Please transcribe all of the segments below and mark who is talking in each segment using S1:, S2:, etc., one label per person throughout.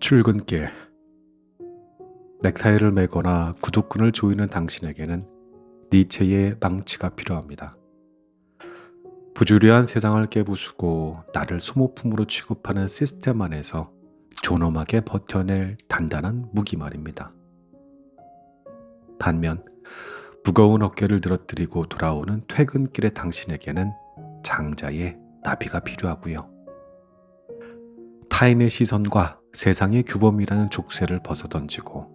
S1: 출근길, 넥타이를 매거나 구두끈을 조이는 당신에게는 니체의 망치가 필요합니다. 부주의한 세상을 깨부수고 나를 소모품으로 취급하는 시스템 안에서 존엄하게 버텨낼 단단한 무기 말입니다. 반면 무거운 어깨를 늘어뜨리고 돌아오는 퇴근길의 당신에게는 장자의 나비가 필요하고요. 타인의 시선과 세상의 규범이라는 족쇄를 벗어던지고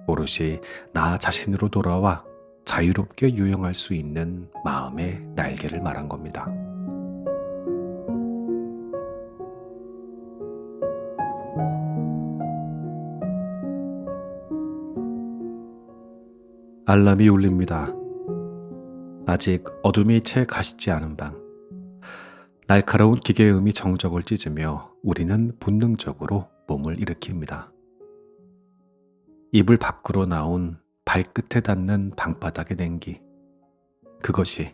S1: 오롯이 나 자신으로 돌아와 자유롭게 유영할 수 있는 마음의 날개를 말한 겁니다. 알람이 울립니다. 아직 어둠이 채 가시지 않은 방. 날카로운 기계의 음이 정적을 찢으며 우리는 본능적으로 몸을 일으킵니다. 이불 밖으로 나온 발끝에 닿는 방바닥의 냉기. 그것이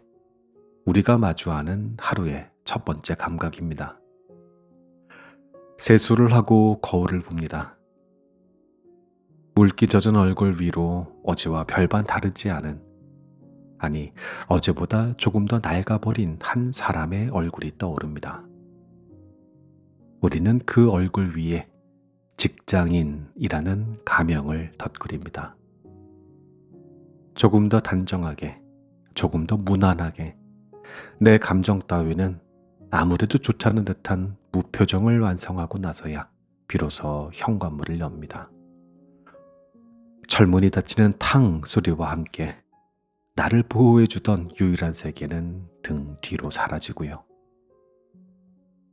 S1: 우리가 마주하는 하루의 첫 번째 감각입니다. 세수를 하고 거울을 봅니다. 물기 젖은 얼굴 위로 어제와 별반 다르지 않은, 아니 어제보다 조금 더 낡아버린 한 사람의 얼굴이 떠오릅니다. 우리는 그 얼굴 위에 직장인이라는 가명을 덧그립니다. 조금 더 단정하게, 조금 더 무난하게, 내 감정 따위는 아무래도 좋지 않은 듯한 무표정을 완성하고 나서야 비로소 현관문을 엽니다. 철문이 닫히는 탕 소리와 함께 나를 보호해주던 유일한 세계는 등 뒤로 사라지고요.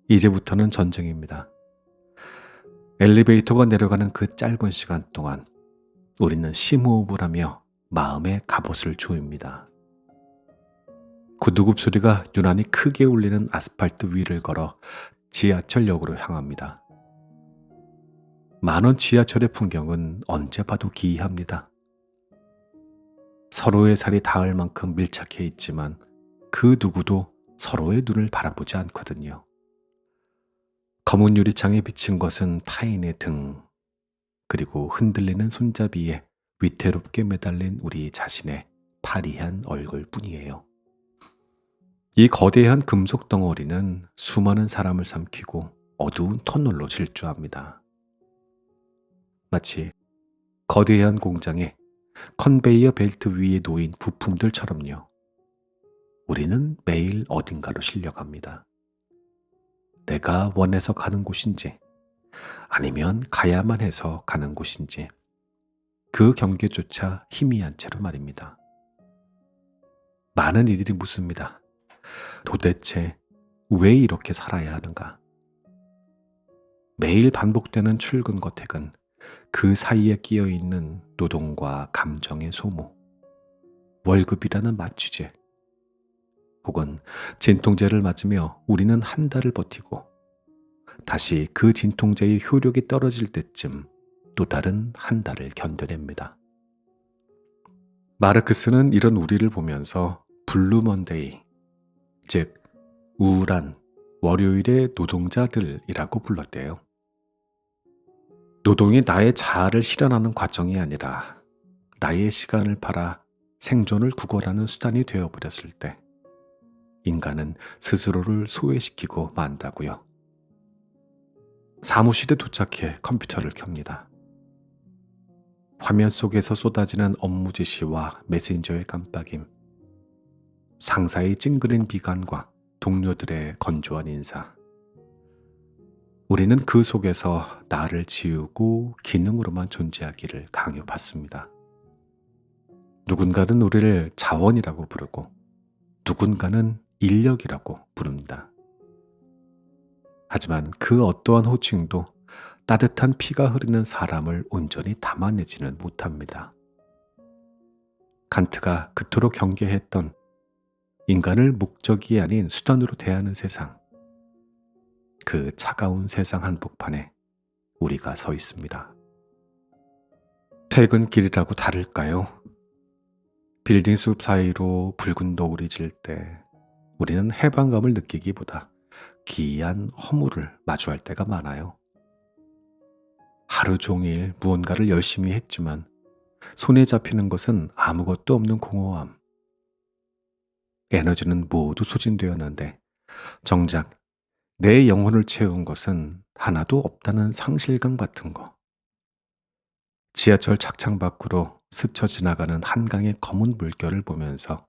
S1: 이제부터는 전쟁입니다. 엘리베이터가 내려가는 그 짧은 시간 동안 우리는 심호흡을 하며 마음의 갑옷을 조입니다. 구두굽 소리가 유난히 크게 울리는 아스팔트 위를 걸어 지하철역으로 향합니다. 많은 지하철의 풍경은 언제 봐도 기이합니다. 서로의 살이 닿을 만큼 밀착해 있지만 그 누구도 서로의 눈을 바라보지 않거든요. 검은 유리창에 비친 것은 타인의 등, 그리고 흔들리는 손잡이에 위태롭게 매달린 우리 자신의 파리한 얼굴뿐이에요. 이 거대한 금속 덩어리는 수많은 사람을 삼키고 어두운 터널로 질주합니다. 마치 거대한 공장에 컨베이어 벨트 위에 놓인 부품들처럼요. 우리는 매일 어딘가로 실려갑니다. 내가 원해서 가는 곳인지 아니면 가야만 해서 가는 곳인지 그 경계조차 희미한 채로 말입니다. 많은 이들이 묻습니다. 도대체 왜 이렇게 살아야 하는가? 매일 반복되는 출근과 퇴근, 그 사이에 끼어있는 노동과 감정의 소모, 월급이라는 맞주제, 혹은 진통제를 맞으며 우리는 한 달을 버티고 다시 그 진통제의 효력이 떨어질 때쯤 또 다른 한 달을 견뎌냅니다. 마르크스는 이런 우리를 보면서 블루 먼데이, 즉 우울한 월요일의 노동자들이라고 불렀대요. 노동이 나의 자아를 실현하는 과정이 아니라 나의 시간을 팔아 생존을 구걸하는 수단이 되어버렸을 때 인간은 스스로를 소외시키고 만다고요. 사무실에 도착해 컴퓨터를 켭니다. 화면 속에서 쏟아지는 업무 지시와 메신저의 깜빡임, 상사의 찡그린 비관과 동료들의 건조한 인사. 우리는 그 속에서 나를 지우고 기능으로만 존재하기를 강요받습니다. 누군가는 우리를 자원이라고 부르고 누군가는 인력이라고 부릅니다. 하지만 그 어떠한 호칭도 따뜻한 피가 흐르는 사람을 온전히 담아내지는 못합니다. 칸트가 그토록 경계했던 인간을 목적이 아닌 수단으로 대하는 세상, 그 차가운 세상 한복판에 우리가 서 있습니다. 퇴근길이라고 다를까요? 빌딩 숲 사이로 붉은 노을이 질 때 우리는 해방감을 느끼기보다 기이한 허물을 마주할 때가 많아요. 하루 종일 무언가를 열심히 했지만 손에 잡히는 것은 아무것도 없는 공허함. 에너지는 모두 소진되었는데 정작 내 영혼을 채운 것은 하나도 없다는 상실감 같은 거. 지하철 착창 밖으로 스쳐 지나가는 한강의 검은 물결을 보면서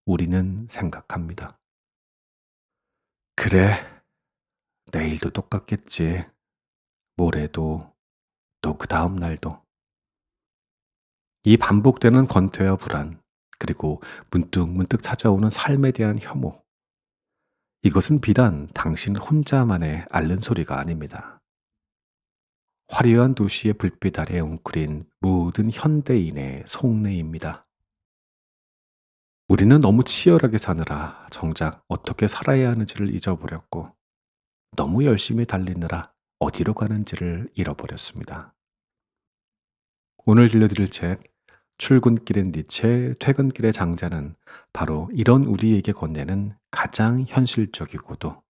S1: 우리는 생각합니다. 그래, 내일도 똑같겠지. 모레도, 또 그 다음 날도. 이 반복되는 권태와 불안, 그리고 문득문득 찾아오는 삶에 대한 혐오. 이것은 비단 당신 혼자만의 앓는 소리가 아닙니다. 화려한 도시의 불빛 아래 웅크린 모든 현대인의 속내입니다. 우리는 너무 치열하게 사느라 정작 어떻게 살아야 하는지를 잊어버렸고, 너무 열심히 달리느라 어디로 가는지를 잃어버렸습니다. 오늘 들려드릴 책, 출근길의 니체, 퇴근길의 장자는 바로 이런 우리에게 건네는 가장 현실적이고도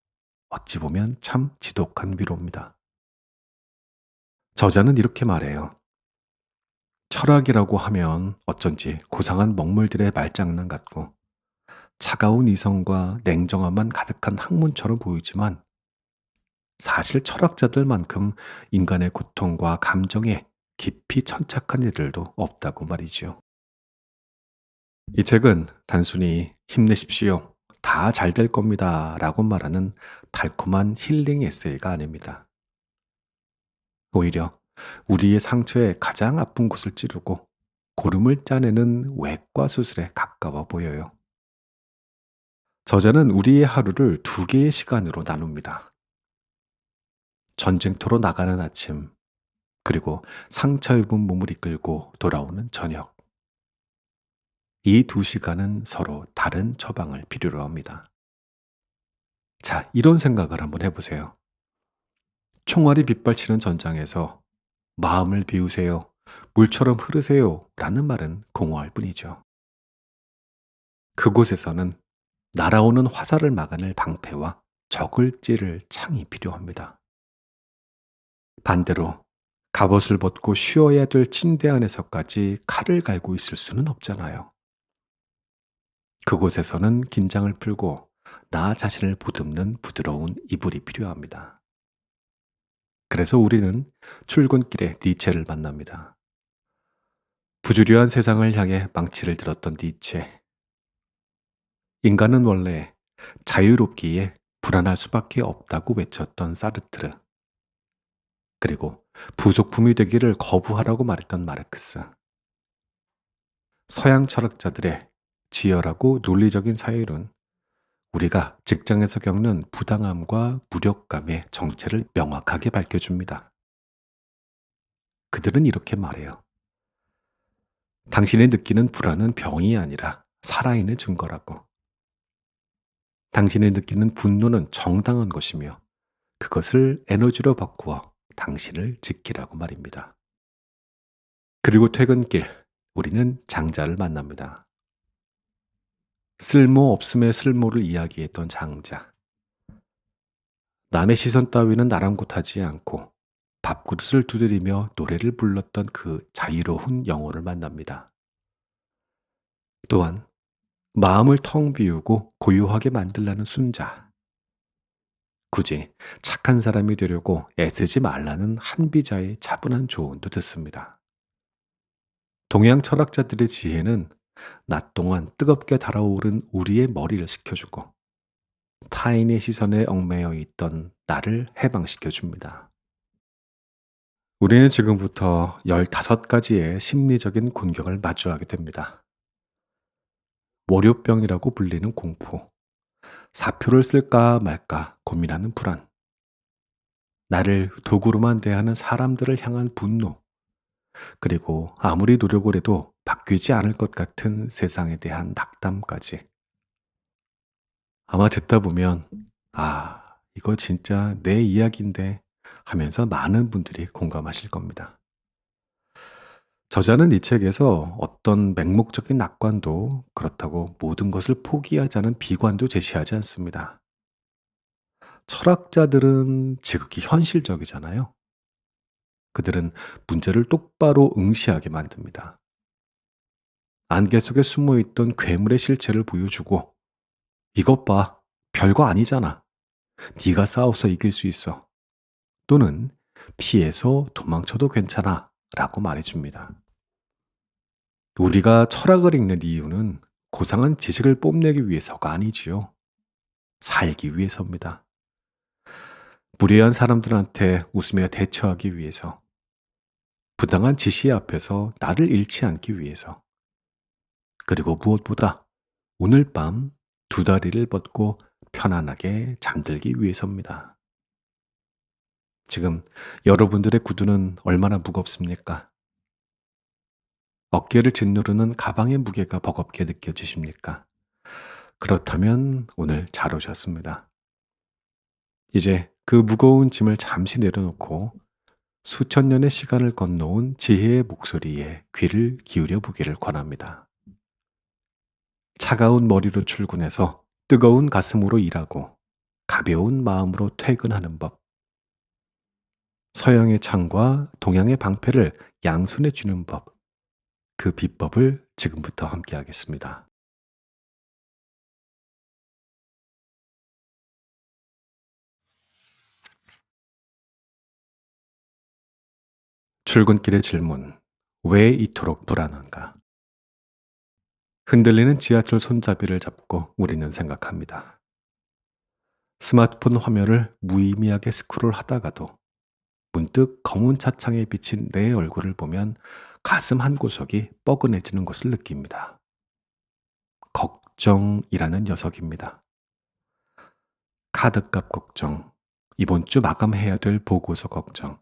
S1: 어찌 보면 참 지독한 위로입니다. 저자는 이렇게 말해요. 철학이라고 하면 어쩐지 고상한 먹물들의 말장난 같고 차가운 이성과 냉정함만 가득한 학문처럼 보이지만 사실 철학자들만큼 인간의 고통과 감정에 깊이 천착한 이들도 없다고 말이지요. 이 책은 단순히 힘내십시오. 다 잘 될 겁니다. 라고 말하는 달콤한 힐링 에세이가 아닙니다. 오히려 우리의 상처에 가장 아픈 곳을 찌르고 고름을 짜내는 외과 수술에 가까워 보여요. 저자는 우리의 하루를 두 개의 시간으로 나눕니다. 전쟁터로 나가는 아침, 그리고 상처 입은 몸을 이끌고 돌아오는 저녁. 이 두 시간은 서로 다른 처방을 필요로 합니다. 자, 이런 생각을 한번 해보세요. 총알이 빗발치는 전장에서 마음을 비우세요. 물처럼 흐르세요. 라는 말은 공허할 뿐이죠. 그곳에서는 날아오는 화살을 막아낼 방패와 적을 찌를 창이 필요합니다. 반대로 갑옷을 벗고 쉬어야 될 침대 안에서까지 칼을 갈고 있을 수는 없잖아요. 그곳에서는 긴장을 풀고 나 자신을 보듬는 부드러운 이불이 필요합니다. 그래서 우리는 출근길에 니체를 만납니다. 부주류한 세상을 향해 망치를 들었던 니체. 인간은 원래 자유롭기에 불안할 수밖에 없다고 외쳤던 사르트르. 그리고 부속품이 되기를 거부하라고 말했던 마르크스. 서양 철학자들의 지열하고 논리적인 사유는 우리가 직장에서 겪는 부당함과 무력감의 정체를 명확하게 밝혀줍니다. 그들은 이렇게 말해요. 당신이 느끼는 불안은 병이 아니라 살아있는 증거라고. 당신이 느끼는 분노는 정당한 것이며 그것을 에너지로 바꾸어 당신을 지키라고 말입니다. 그리고 퇴근길, 우리는 장자를 만납니다. 쓸모 없음의 쓸모를 이야기했던 장자. 남의 시선 따위는 아랑곳하지 않고 밥그릇을 두드리며 노래를 불렀던 그 자유로운 영혼을 만납니다. 또한 마음을 텅 비우고 고요하게 만들라는 순자. 굳이 착한 사람이 되려고 애쓰지 말라는 한비자의 차분한 조언도 듣습니다. 동양 철학자들의 지혜는 낮 동안 뜨겁게 달아오른 우리의 머리를 식혀주고 타인의 시선에 얽매여 있던 나를 해방시켜 줍니다. 우리는 지금부터 15가지의 심리적인 공격을 마주하게 됩니다. 월요병이라고 불리는 공포, 사표를 쓸까 말까 고민하는 불안, 나를 도구로만 대하는 사람들을 향한 분노, 그리고 아무리 노력을 해도 바뀌지 않을 것 같은 세상에 대한 낙담까지. 아마 듣다 보면, 아, 이거 진짜 내 이야기인데 하면서 많은 분들이 공감하실 겁니다. 저자는 이 책에서 어떤 맹목적인 낙관도 그렇다고 모든 것을 포기하자는 비관도 제시하지 않습니다. 철학자들은 지극히 현실적이잖아요. 그들은 문제를 똑바로 응시하게 만듭니다. 안개 속에 숨어 있던 괴물의 실체를 보여주고 이것 봐. 별거 아니잖아. 네가 싸워서 이길 수 있어. 또는 피해서 도망쳐도 괜찮아. 라고 말해줍니다. 우리가 철학을 읽는 이유는 고상한 지식을 뽐내기 위해서가 아니지요. 살기 위해서입니다. 무례한 사람들한테 웃으며 대처하기 위해서, 부당한 지시 앞에서 나를 잃지 않기 위해서, 그리고 무엇보다 오늘 밤 두 다리를 뻗고 편안하게 잠들기 위해서입니다. 지금 여러분들의 구두는 얼마나 무겁습니까? 어깨를 짓누르는 가방의 무게가 버겁게 느껴지십니까? 그렇다면 오늘 잘 오셨습니다. 이제 그 무거운 짐을 잠시 내려놓고 수천 년의 시간을 건너온 지혜의 목소리에 귀를 기울여 보기를 권합니다. 차가운 머리로 출근해서 뜨거운 가슴으로 일하고 가벼운 마음으로 퇴근하는 법. 서양의 창과 동양의 방패를 양손에 쥐는 법. 그 비법을 지금부터 함께 하겠습니다. 출근길의 질문. 왜 이토록 불안한가? 흔들리는 지하철 손잡이를 잡고 우리는 생각합니다. 스마트폰 화면을 무의미하게 스크롤 하다가도 문득 검은 차창에 비친 내 얼굴을 보면 가슴 한 구석이 뻐근해지는 것을 느낍니다. 걱정이라는 녀석입니다. 카드값 걱정, 이번 주 마감해야 될 보고서 걱정,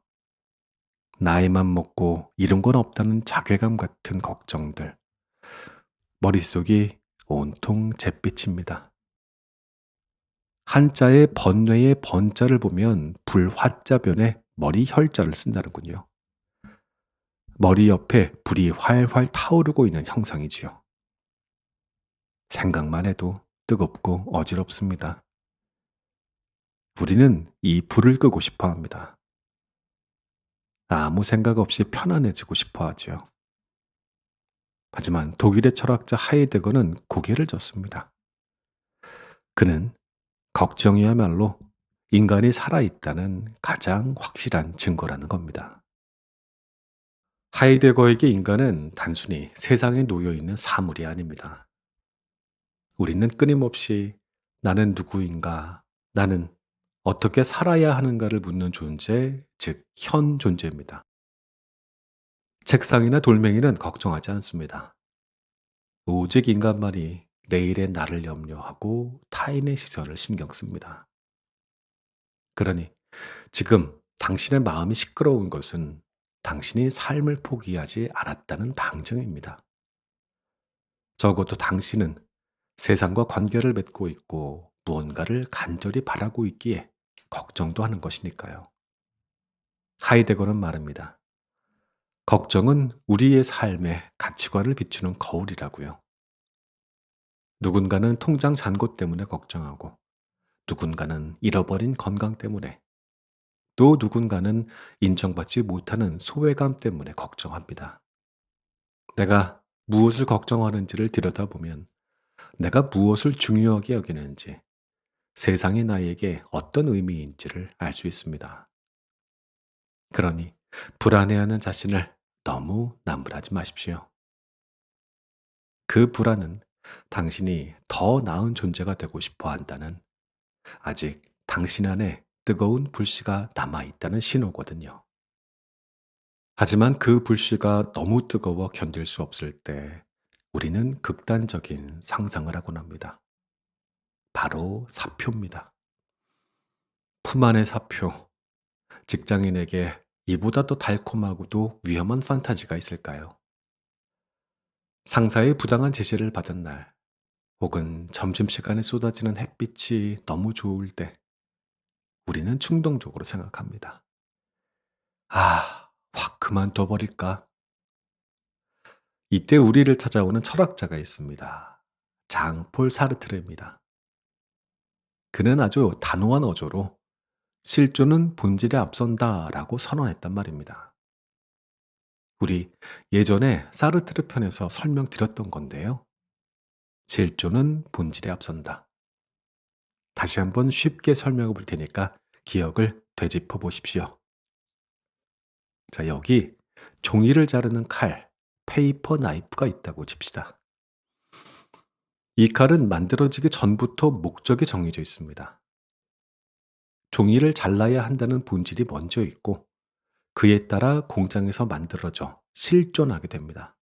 S1: 나이만 먹고 이룬 건 없다는 자괴감 같은 걱정들, 머릿속이 온통 잿빛입니다. 한자의 번뇌의 번자를 보면 불화자변에 머리 혈자를 쓴다는군요. 머리 옆에 불이 활활 타오르고 있는 형상이지요. 생각만 해도 뜨겁고 어지럽습니다. 우리는 이 불을 끄고 싶어 합니다. 아무 생각 없이 편안해지고 싶어 하지요. 하지만 독일의 철학자 하이데거는 고개를 젓습니다. 그는 걱정이야말로 인간이 살아있다는 가장 확실한 증거라는 겁니다. 하이데거에게 인간은 단순히 세상에 놓여 있는 사물이 아닙니다. 우리는 끊임없이 나는 누구인가, 나는 어떻게 살아야 하는가를 묻는 존재, 즉, 현 존재입니다. 책상이나 돌멩이는 걱정하지 않습니다. 오직 인간만이 내일의 나를 염려하고 타인의 시선을 신경 씁니다. 그러니 지금 당신의 마음이 시끄러운 것은 당신이 삶을 포기하지 않았다는 방증입니다. 적어도 당신은 세상과 관계를 맺고 있고 무언가를 간절히 바라고 있기에 걱정도 하는 것이니까요. 하이데거는 말합니다. 걱정은 우리의 삶의 가치관을 비추는 거울이라고요. 누군가는 통장 잔고 때문에 걱정하고, 누군가는 잃어버린 건강 때문에, 또 누군가는 인정받지 못하는 소외감 때문에 걱정합니다. 내가 무엇을 걱정하는지를 들여다보면 내가 무엇을 중요하게 여기는지, 세상이 나에게 어떤 의미인지를 알 수 있습니다. 그러니 불안해하는 자신을 너무 나무라지 마십시오. 그 불안은 당신이 더 나은 존재가 되고 싶어 한다는, 아직 당신 안에 뜨거운 불씨가 남아있다는 신호거든요. 하지만 그 불씨가 너무 뜨거워 견딜 수 없을 때 우리는 극단적인 상상을 하곤 합니다. 바로 사표입니다. 품 안의 사표. 직장인에게 이보다 더 달콤하고도 위험한 판타지가 있을까요? 상사의 부당한 지시를 받은 날, 혹은 점심시간에 쏟아지는 햇빛이 너무 좋을 때, 우리는 충동적으로 생각합니다. 확 그만둬 버릴까? 이때 우리를 찾아오는 철학자가 있습니다. 장폴 사르트르입니다. 그는 아주 단호한 어조로 실존은 본질에 앞선다라고 선언했단 말입니다. 우리 예전에 사르트르 편에서 설명드렸던 건데요. 질조는 본질에 앞선다. 다시 한번 쉽게 설명해 볼 테니까 기억을 되짚어 보십시오. 자, 여기 종이를 자르는 칼, 페이퍼 나이프가 있다고 칩시다. 이 칼은 만들어지기 전부터 목적이 정해져 있습니다. 종이를 잘라야 한다는 본질이 먼저 있고 그에 따라 공장에서 만들어져 실존하게 됩니다.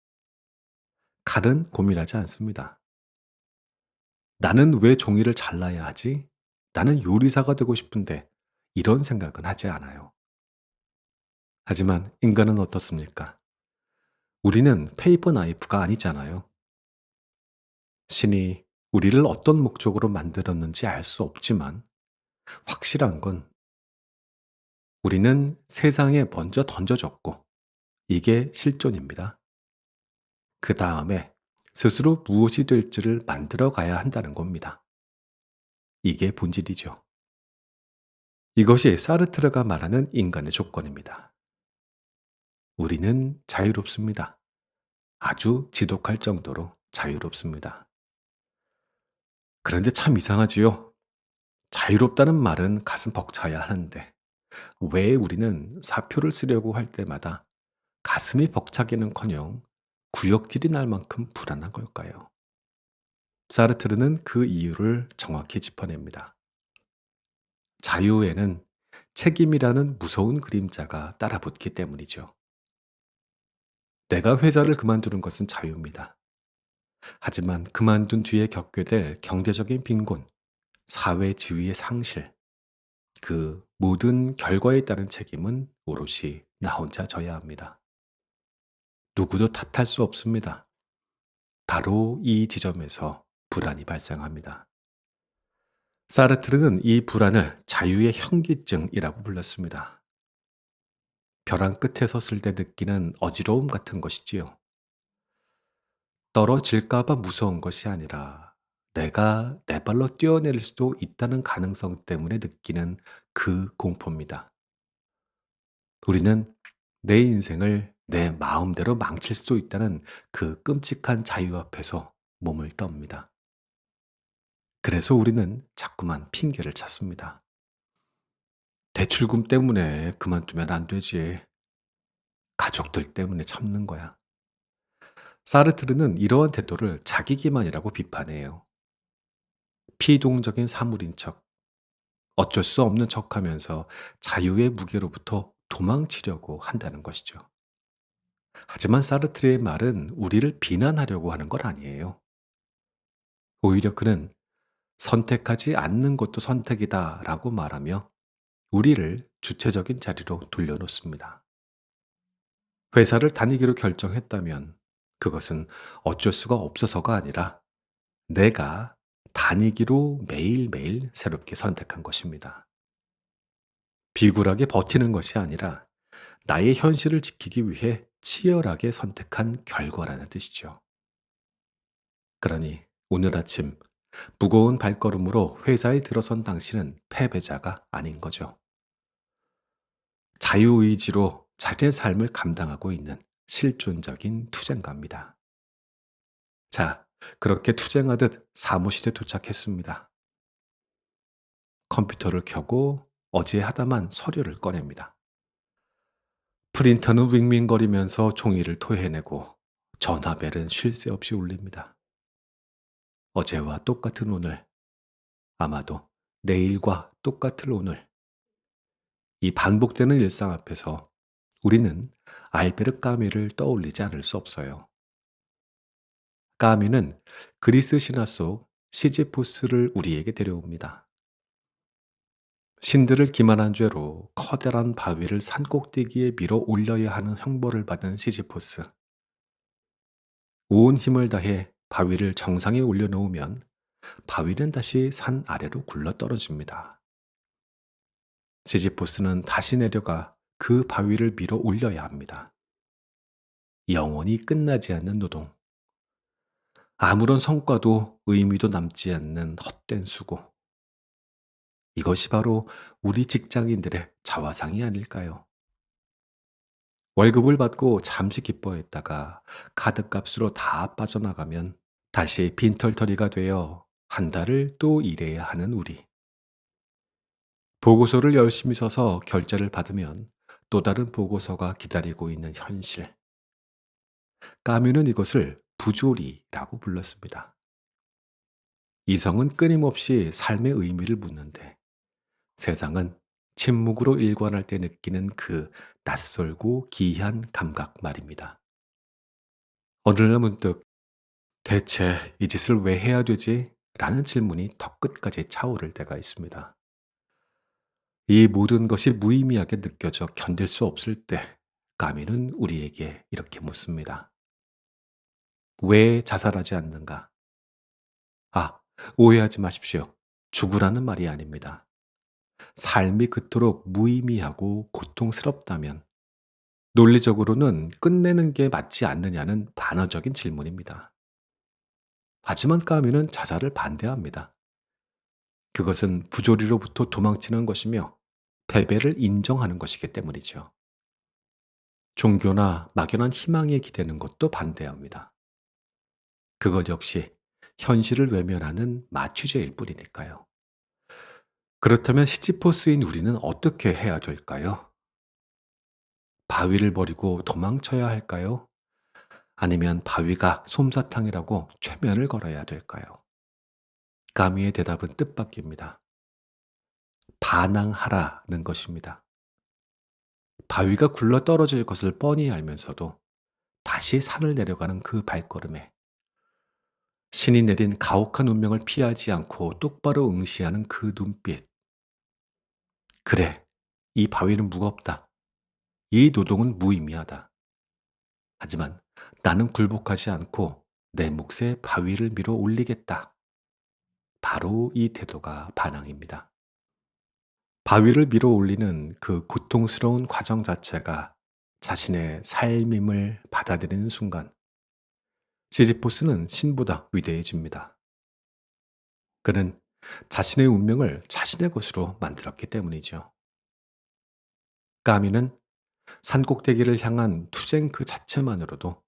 S1: 칼은 고민하지 않습니다. 나는 왜 종이를 잘라야 하지? 나는 요리사가 되고 싶은데 이런 생각은 하지 않아요. 하지만 인간은 어떻습니까? 우리는 페이퍼 나이프가 아니잖아요. 신이 우리를 어떤 목적으로 만들었는지 알 수 없지만 확실한 건 우리는 세상에 먼저 던져졌고 이게 실존입니다. 그 다음에 스스로 무엇이 될지를 만들어 가야 한다는 겁니다. 이게 본질이죠. 이것이 사르트르가 말하는 인간의 조건입니다. 우리는 자유롭습니다. 아주 지독할 정도로 자유롭습니다. 그런데 참 이상하지요? 자유롭다는 말은 가슴 벅차야 하는데 왜 우리는 사표를 쓰려고 할 때마다 가슴이 벅차기는커녕 구역질이 날 만큼 불안한 걸까요? 사르트르는 그 이유를 정확히 짚어냅니다. 자유에는 책임이라는 무서운 그림자가 따라붙기 때문이죠. 내가 회사를 그만두는 것은 자유입니다. 하지만 그만둔 뒤에 겪게 될 경제적인 빈곤, 사회 지위의 상실, 그 모든 결과에 따른 책임은 오롯이 나 혼자 져야 합니다. 누구도 탓할 수 없습니다. 바로 이 지점에서 불안이 발생합니다. 사르트르는 이 불안을 자유의 현기증이라고 불렀습니다. 벼랑 끝에 섰을 때 느끼는 어지러움 같은 것이지요. 떨어질까봐 무서운 것이 아니라 내가 내 발로 뛰어내릴 수도 있다는 가능성 때문에 느끼는 그 공포입니다. 우리는 내 인생을 내 마음대로 망칠 수도 있다는 그 끔찍한 자유 앞에서 몸을 떱니다. 그래서 우리는 자꾸만 핑계를 찾습니다. 대출금 때문에 그만두면 안 되지. 가족들 때문에 참는 거야. 사르트르는 이러한 태도를 자기 기만이라고 비판해요. 피동적인 사물인 척, 어쩔 수 없는 척하면서 자유의 무게로부터 도망치려고 한다는 것이죠. 하지만 사르트르의 말은 우리를 비난하려고 하는 건 아니에요. 오히려 그는 선택하지 않는 것도 선택이다 라고 말하며 우리를 주체적인 자리로 돌려놓습니다. 회사를 다니기로 결정했다면 그것은 어쩔 수가 없어서가 아니라 내가 다니기로 매일매일 새롭게 선택한 것입니다. 비굴하게 버티는 것이 아니라 나의 현실을 지키기 위해 치열하게 선택한 결과라는 뜻이죠. 그러니 오늘 아침 무거운 발걸음으로 회사에 들어선 당신은 패배자가 아닌 거죠. 자유의지로 자신의 삶을 감당하고 있는 실존적인 투쟁가입니다. 자, 그렇게 투쟁하듯 사무실에 도착했습니다. 컴퓨터를 켜고 어제 하다만 서류를 꺼냅니다. 프린터는 윙윙거리면서 종이를 토해내고 전화벨은 쉴 새 없이 울립니다. 어제와 똑같은 오늘, 아마도 내일과 똑같을 오늘, 이 반복되는 일상 앞에서 우리는 알베르 까뮈를 떠올리지 않을 수 없어요. 까뮈는 그리스 신화 속 시지포스를 우리에게 데려옵니다. 신들을 기만한 죄로 커다란 바위를 산 꼭대기에 밀어 올려야 하는 형벌을 받은 시지포스. 온 힘을 다해 바위를 정상에 올려놓으면 바위는 다시 산 아래로 굴러 떨어집니다. 시지포스는 다시 내려가 그 바위를 밀어 올려야 합니다. 영원히 끝나지 않는 노동. 아무런 성과도 의미도 남지 않는 헛된 수고. 이것이 바로 우리 직장인들의 자화상이 아닐까요? 월급을 받고 잠시 기뻐했다가 카드값으로 다 빠져나가면 다시 빈털터리가 되어 한 달을 또 일해야 하는 우리. 보고서를 열심히 써서 결제를 받으면 또 다른 보고서가 기다리고 있는 현실. 까뮤는 이것을 부조리라고 불렀습니다. 이성은 끊임없이 삶의 의미를 묻는데 세상은 침묵으로 일관할 때 느끼는 그 낯설고 기이한 감각 말입니다. 어느 날 문득 대체 이 짓을 왜 해야 되지? 라는 질문이 턱끝까지 차오를 때가 있습니다. 이 모든 것이 무의미하게 느껴져 견딜 수 없을 때 까미는 우리에게 이렇게 묻습니다. 왜 자살하지 않는가? 아, 오해하지 마십시오. 죽으라는 말이 아닙니다. 삶이 그토록 무의미하고 고통스럽다면 논리적으로는 끝내는 게 맞지 않느냐는 반어적인 질문입니다. 하지만 까미는 자살을 반대합니다. 그것은 부조리로부터 도망치는 것이며 패배를 인정하는 것이기 때문이죠. 종교나 막연한 희망에 기대는 것도 반대합니다. 그것 역시 현실을 외면하는 마취제일 뿐이니까요. 그렇다면 시지포스인 우리는 어떻게 해야 될까요? 바위를 버리고 도망쳐야 할까요? 아니면 바위가 솜사탕이라고 최면을 걸어야 될까요? 가미의 대답은 뜻밖입니다. 반항하라는 것입니다. 바위가 굴러 떨어질 것을 뻔히 알면서도 다시 산을 내려가는 그 발걸음에 신이 내린 가혹한 운명을 피하지 않고 똑바로 응시하는 그 눈빛. 그래, 이 바위는 무겁다. 이 노동은 무의미하다. 하지만 나는 굴복하지 않고 내 몫에 바위를 밀어 올리겠다. 바로 이 태도가 반항입니다. 바위를 밀어 올리는 그 고통스러운 과정 자체가 자신의 삶임을 받아들이는 순간 시지포스는 신보다 위대해집니다. 그는 자신의 운명을 자신의 것으로 만들었기 때문이죠. 까미는 산꼭대기를 향한 투쟁 그 자체만으로도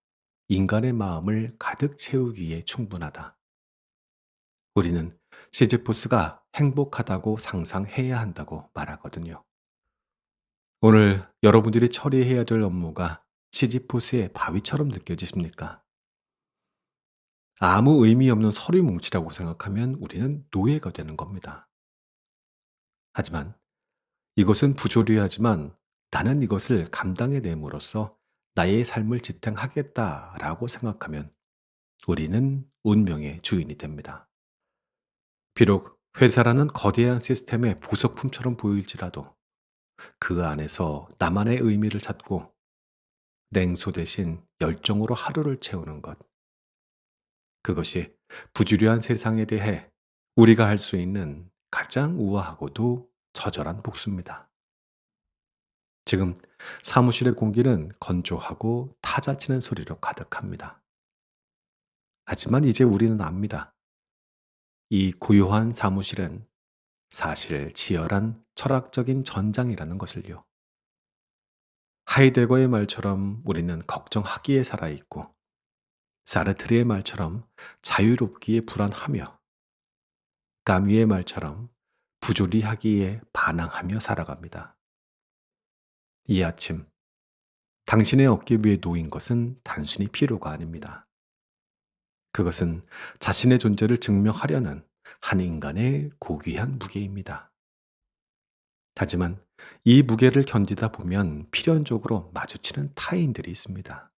S1: 인간의 마음을 가득 채우기에 충분하다. 우리는 시지포스가 행복하다고 상상해야 한다고 말하거든요. 오늘 여러분들이 처리해야 될 업무가 시지포스의 바위처럼 느껴지십니까? 아무 의미 없는 서류 뭉치라고 생각하면 우리는 노예가 되는 겁니다. 하지만 이것은 부조리하지만 나는 이것을 감당해냄으로써 나의 삶을 지탱하겠다라고 생각하면 우리는 운명의 주인이 됩니다. 비록 회사라는 거대한 시스템의 부속품처럼 보일지라도 그 안에서 나만의 의미를 찾고 냉소 대신 열정으로 하루를 채우는 것. 그것이 부주려한 세상에 대해 우리가 할 수 있는 가장 우아하고도 처절한 복수입니다. 지금 사무실의 공기는 건조하고 타자치는 소리로 가득합니다. 하지만 이제 우리는 압니다. 이 고요한 사무실은 사실 치열한 철학적인 전장이라는 것을요. 하이데거의 말처럼 우리는 걱정하기에 살아있고, 사르트르의 말처럼 자유롭기에 불안하며, 까뮤의 말처럼 부조리하기에 반항하며 살아갑니다. 이 아침, 당신의 어깨 위에 놓인 것은 단순히 피로가 아닙니다. 그것은 자신의 존재를 증명하려는 한 인간의 고귀한 무게입니다. 하지만 이 무게를 견디다 보면 필연적으로 마주치는 타인들이 있습니다.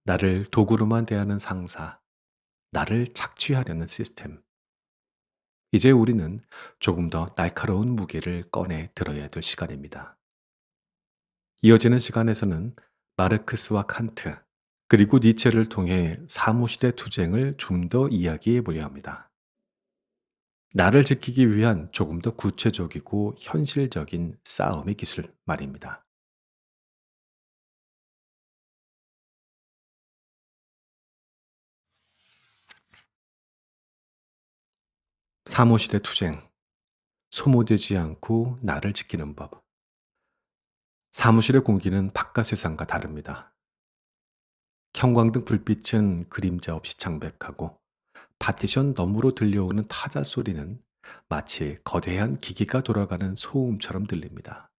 S1: 나를 도구로만 대하는 상사, 나를 착취하려는 시스템. 이제 우리는 조금 더 날카로운 무게를 꺼내 들어야 될 시간입니다. 이어지는 시간에서는 마르크스와 칸트, 그리고 니체를 통해 사무실의 투쟁을 좀 더 이야기해 보려 합니다. 나를 지키기 위한 조금 더 구체적이고 현실적인 싸움의 기술 말입니다. 사무실의 투쟁, 소모되지 않고 나를 지키는 법. 사무실의 공기는 바깥 세상과 다릅니다. 형광등 불빛은 그림자 없이 창백하고 파티션 너머로 들려오는 타자 소리는 마치 거대한 기기가 돌아가는 소음처럼 들립니다.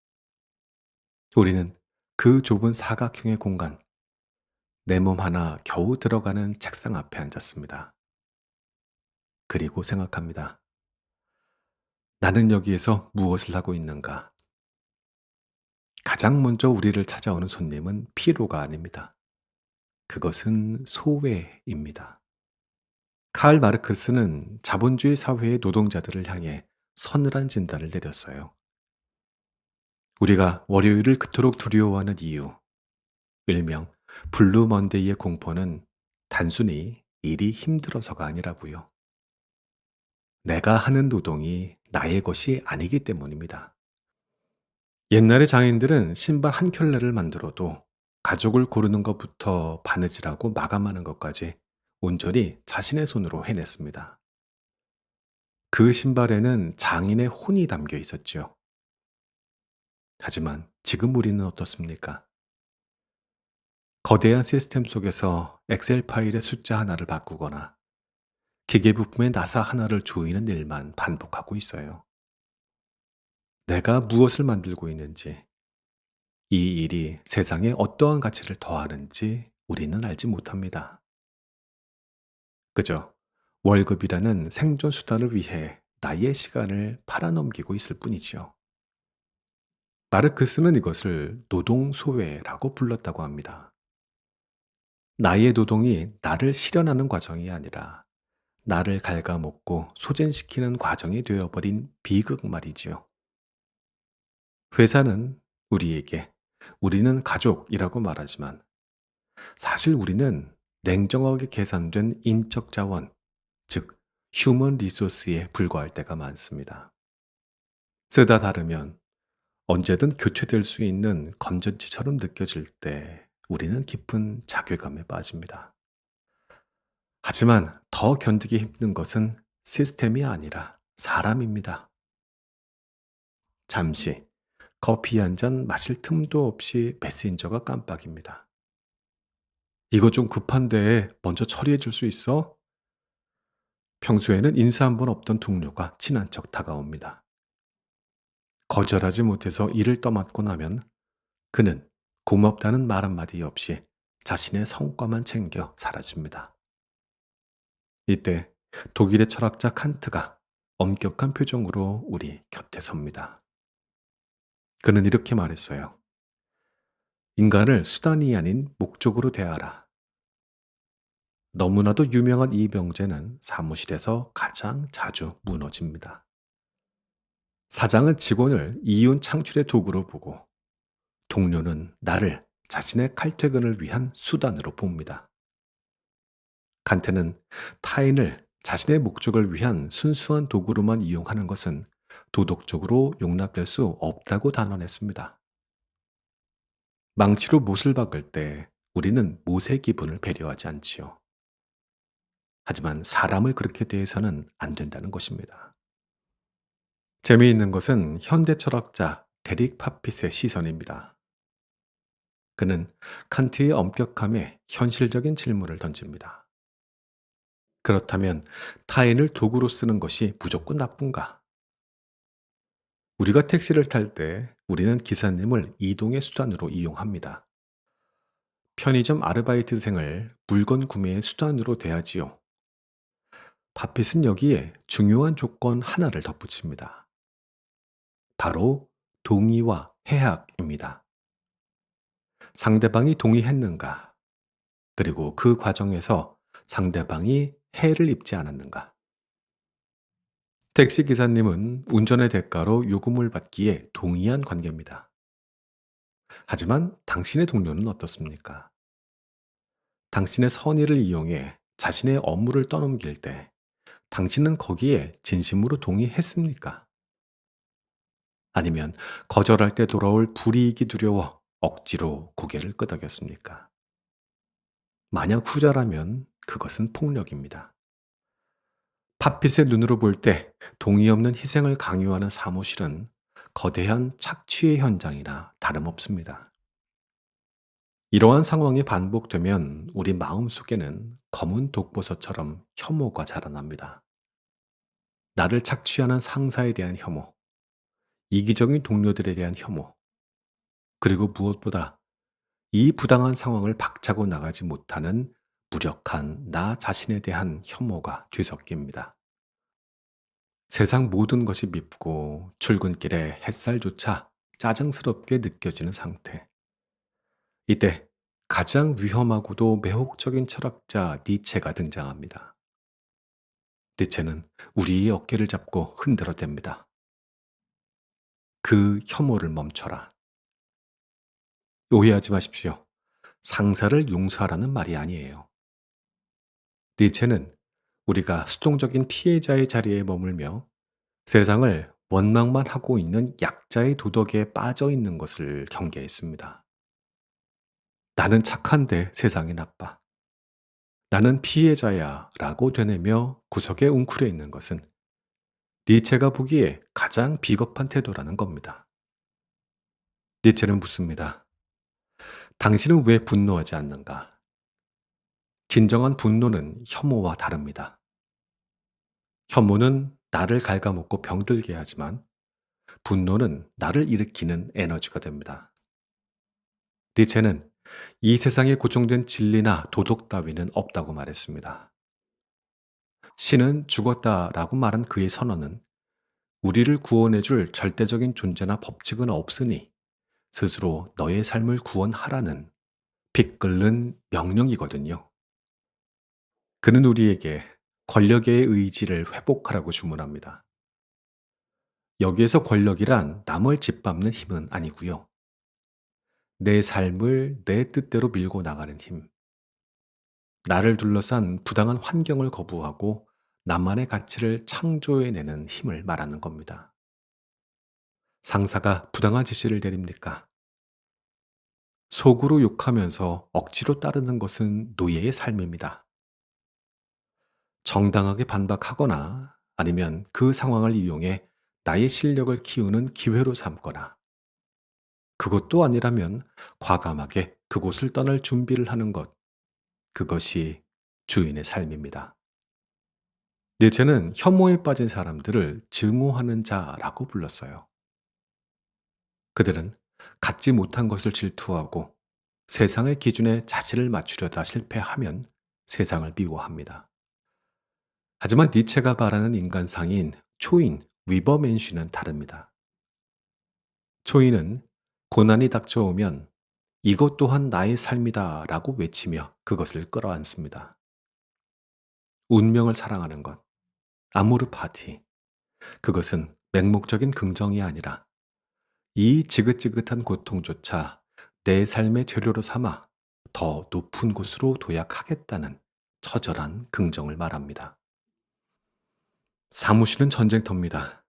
S1: 우리는 그 좁은 사각형의 공간, 내 몸 하나 겨우 들어가는 책상 앞에 앉았습니다. 그리고 생각합니다. 나는 여기에서 무엇을 하고 있는가? 가장 먼저 우리를 찾아오는 손님은 피로가 아닙니다. 그것은 소외입니다. 칼 마르크스는 자본주의 사회의 노동자들을 향해 서늘한 진단을 내렸어요. 우리가 월요일을 그토록 두려워하는 이유, 일명 블루 먼데이의 공포는 단순히 일이 힘들어서가 아니라고요. 내가 하는 노동이 나의 것이 아니기 때문입니다. 옛날의 장인들은 신발 한 켤레를 만들어도 가죽을 고르는 것부터 바느질하고 마감하는 것까지 온전히 자신의 손으로 해냈습니다. 그 신발에는 장인의 혼이 담겨 있었죠. 하지만 지금 우리는 어떻습니까? 거대한 시스템 속에서 엑셀 파일의 숫자 하나를 바꾸거나 기계 부품의 나사 하나를 조이는 일만 반복하고 있어요. 내가 무엇을 만들고 있는지, 이 일이 세상에 어떠한 가치를 더하는지 우리는 알지 못합니다. 그저 월급이라는 생존 수단을 위해 나의 시간을 팔아넘기고 있을 뿐이지요. 마르크스는 이것을 노동소외라고 불렀다고 합니다. 나의 노동이 나를 실현하는 과정이 아니라 나를 갉아먹고 소진시키는 과정이 되어버린 비극 말이지요. 회사는 우리에게 우리는 가족이라고 말하지만 사실 우리는 냉정하게 계산된 인적 자원, 즉 휴먼 리소스에 불과할 때가 많습니다. 쓰다 다르면 언제든 교체될 수 있는 건전지처럼 느껴질 때 우리는 깊은 자괴감에 빠집니다. 하지만 더 견디기 힘든 것은 시스템이 아니라 사람입니다. 잠시 커피 한 잔 마실 틈도 없이 메신저가 깜빡입니다. 이거 좀 급한데 먼저 처리해 줄 수 있어? 평소에는 인사 한 번 없던 동료가 친한 척 다가옵니다. 거절하지 못해서 일을 떠맡고 나면 그는 고맙다는 말 한마디 없이 자신의 성과만 챙겨 사라집니다. 이때 독일의 철학자 칸트가 엄격한 표정으로 우리 곁에 섭니다. 그는 이렇게 말했어요. 인간을 수단이 아닌 목적으로 대하라. 너무나도 유명한 이 명제는 사무실에서 가장 자주 무너집니다. 사장은 직원을 이윤 창출의 도구로 보고 동료는 나를 자신의 칼퇴근을 위한 수단으로 봅니다. 칸트는 타인을 자신의 목적을 위한 순수한 도구로만 이용하는 것은 도덕적으로 용납될 수 없다고 단언했습니다. 망치로 못을 박을 때 우리는 못의 기분을 배려하지 않지요. 하지만 사람을 그렇게 대해서는 안 된다는 것입니다. 재미있는 것은 현대 철학자 데릭 파핏의 시선입니다. 그는 칸트의 엄격함에 현실적인 질문을 던집니다. 그렇다면 타인을 도구로 쓰는 것이 무조건 나쁜가? 우리가 택시를 탈 때 우리는 기사님을 이동의 수단으로 이용합니다. 편의점 아르바이트생을 물건 구매의 수단으로 대하지요. 파핏은 여기에 중요한 조건 하나를 덧붙입니다. 바로 동의와 해악입니다. 상대방이 동의했는가? 그리고 그 과정에서 상대방이 해를 입지 않았는가? 택시 기사님은 운전의 대가로 요금을 받기에 동의한 관계입니다. 하지만 당신의 동료는 어떻습니까? 당신의 선의를 이용해 자신의 업무를 떠넘길 때 당신은 거기에 진심으로 동의했습니까? 아니면 거절할 때 돌아올 불이익이 두려워 억지로 고개를 끄덕였습니까? 만약 후자라면 그것은 폭력입니다. 팥빛의 눈으로 볼 때 동의 없는 희생을 강요하는 사무실은 거대한 착취의 현장이나 다름없습니다. 이러한 상황이 반복되면 우리 마음 속에는 검은 독버섯처럼 혐오가 자라납니다. 나를 착취하는 상사에 대한 혐오, 이기적인 동료들에 대한 혐오, 그리고 무엇보다 이 부당한 상황을 박차고 나가지 못하는 무력한 나 자신에 대한 혐오가 뒤섞입니다. 세상 모든 것이 밉고 출근길에 햇살조차 짜증스럽게 느껴지는 상태. 이때 가장 위험하고도 매혹적인 철학자 니체가 등장합니다. 니체는 우리의 어깨를 잡고 흔들어댑니다. 그 혐오를 멈춰라. 오해하지 마십시오. 상사를 용서하라는 말이 아니에요. 니체는 우리가 수동적인 피해자의 자리에 머물며 세상을 원망만 하고 있는 약자의 도덕에 빠져 있는 것을 경계했습니다. 나는 착한데 세상이 나빠. 나는 피해자야 라고 되뇌며 구석에 웅크려 있는 것은 니체가 보기에 가장 비겁한 태도라는 겁니다. 니체는 묻습니다. 당신은 왜 분노하지 않는가? 진정한 분노는 혐오와 다릅니다. 혐오는 나를 갉아먹고 병들게 하지만 분노는 나를 일으키는 에너지가 됩니다. 니체는 이 세상에 고정된 진리나 도덕 따위는 없다고 말했습니다. 신은 죽었다라고 말한 그의 선언은 우리를 구원해줄 절대적인 존재나 법칙은 없으니 스스로 너의 삶을 구원하라는 피 끓는 명령이거든요. 그는 우리에게 권력의 의지를 회복하라고 주문합니다. 여기에서 권력이란 남을 짓밟는 힘은 아니고요. 내 삶을 내 뜻대로 밀고 나가는 힘, 나를 둘러싼 부당한 환경을 거부하고 나만의 가치를 창조해내는 힘을 말하는 겁니다. 상사가 부당한 지시를 내립니까? 속으로 욕하면서 억지로 따르는 것은 노예의 삶입니다. 정당하게 반박하거나 아니면 그 상황을 이용해 나의 실력을 키우는 기회로 삼거나 그것도 아니라면 과감하게 그곳을 떠날 준비를 하는 것, 그것이 주인의 삶입니다. 니체는 혐오에 빠진 사람들을 증오하는 자라고 불렀어요. 그들은 갖지 못한 것을 질투하고 세상의 기준에 자신을 맞추려다 실패하면 세상을 미워합니다. 하지만 니체가 말하는 인간상인 초인 위버맨쉬는 다릅니다. 초인은 고난이 닥쳐오면 이것 또한 나의 삶이다 라고 외치며 그것을 끌어안습니다. 운명을 사랑하는 것, 아모르 파티, 그것은 맹목적인 긍정이 아니라 이 지긋지긋한 고통조차 내 삶의 재료로 삼아 더 높은 곳으로 도약하겠다는 처절한 긍정을 말합니다. 사무실은 전쟁터입니다.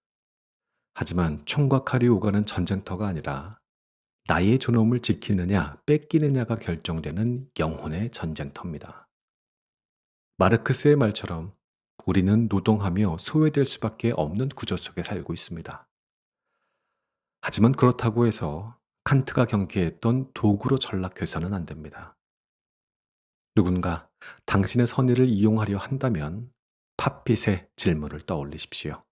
S1: 하지만 총과 칼이 오가는 전쟁터가 아니라 나의 존엄을 지키느냐 뺏기느냐가 결정되는 영혼의 전쟁터입니다. 마르크스의 말처럼 우리는 노동하며 소외될 수밖에 없는 구조 속에 살고 있습니다. 하지만 그렇다고 해서 칸트가 경계했던 도구로 전락해서는 안 됩니다. 누군가 당신의 선의를 이용하려 한다면 팥빛의 질문을 떠올리십시오.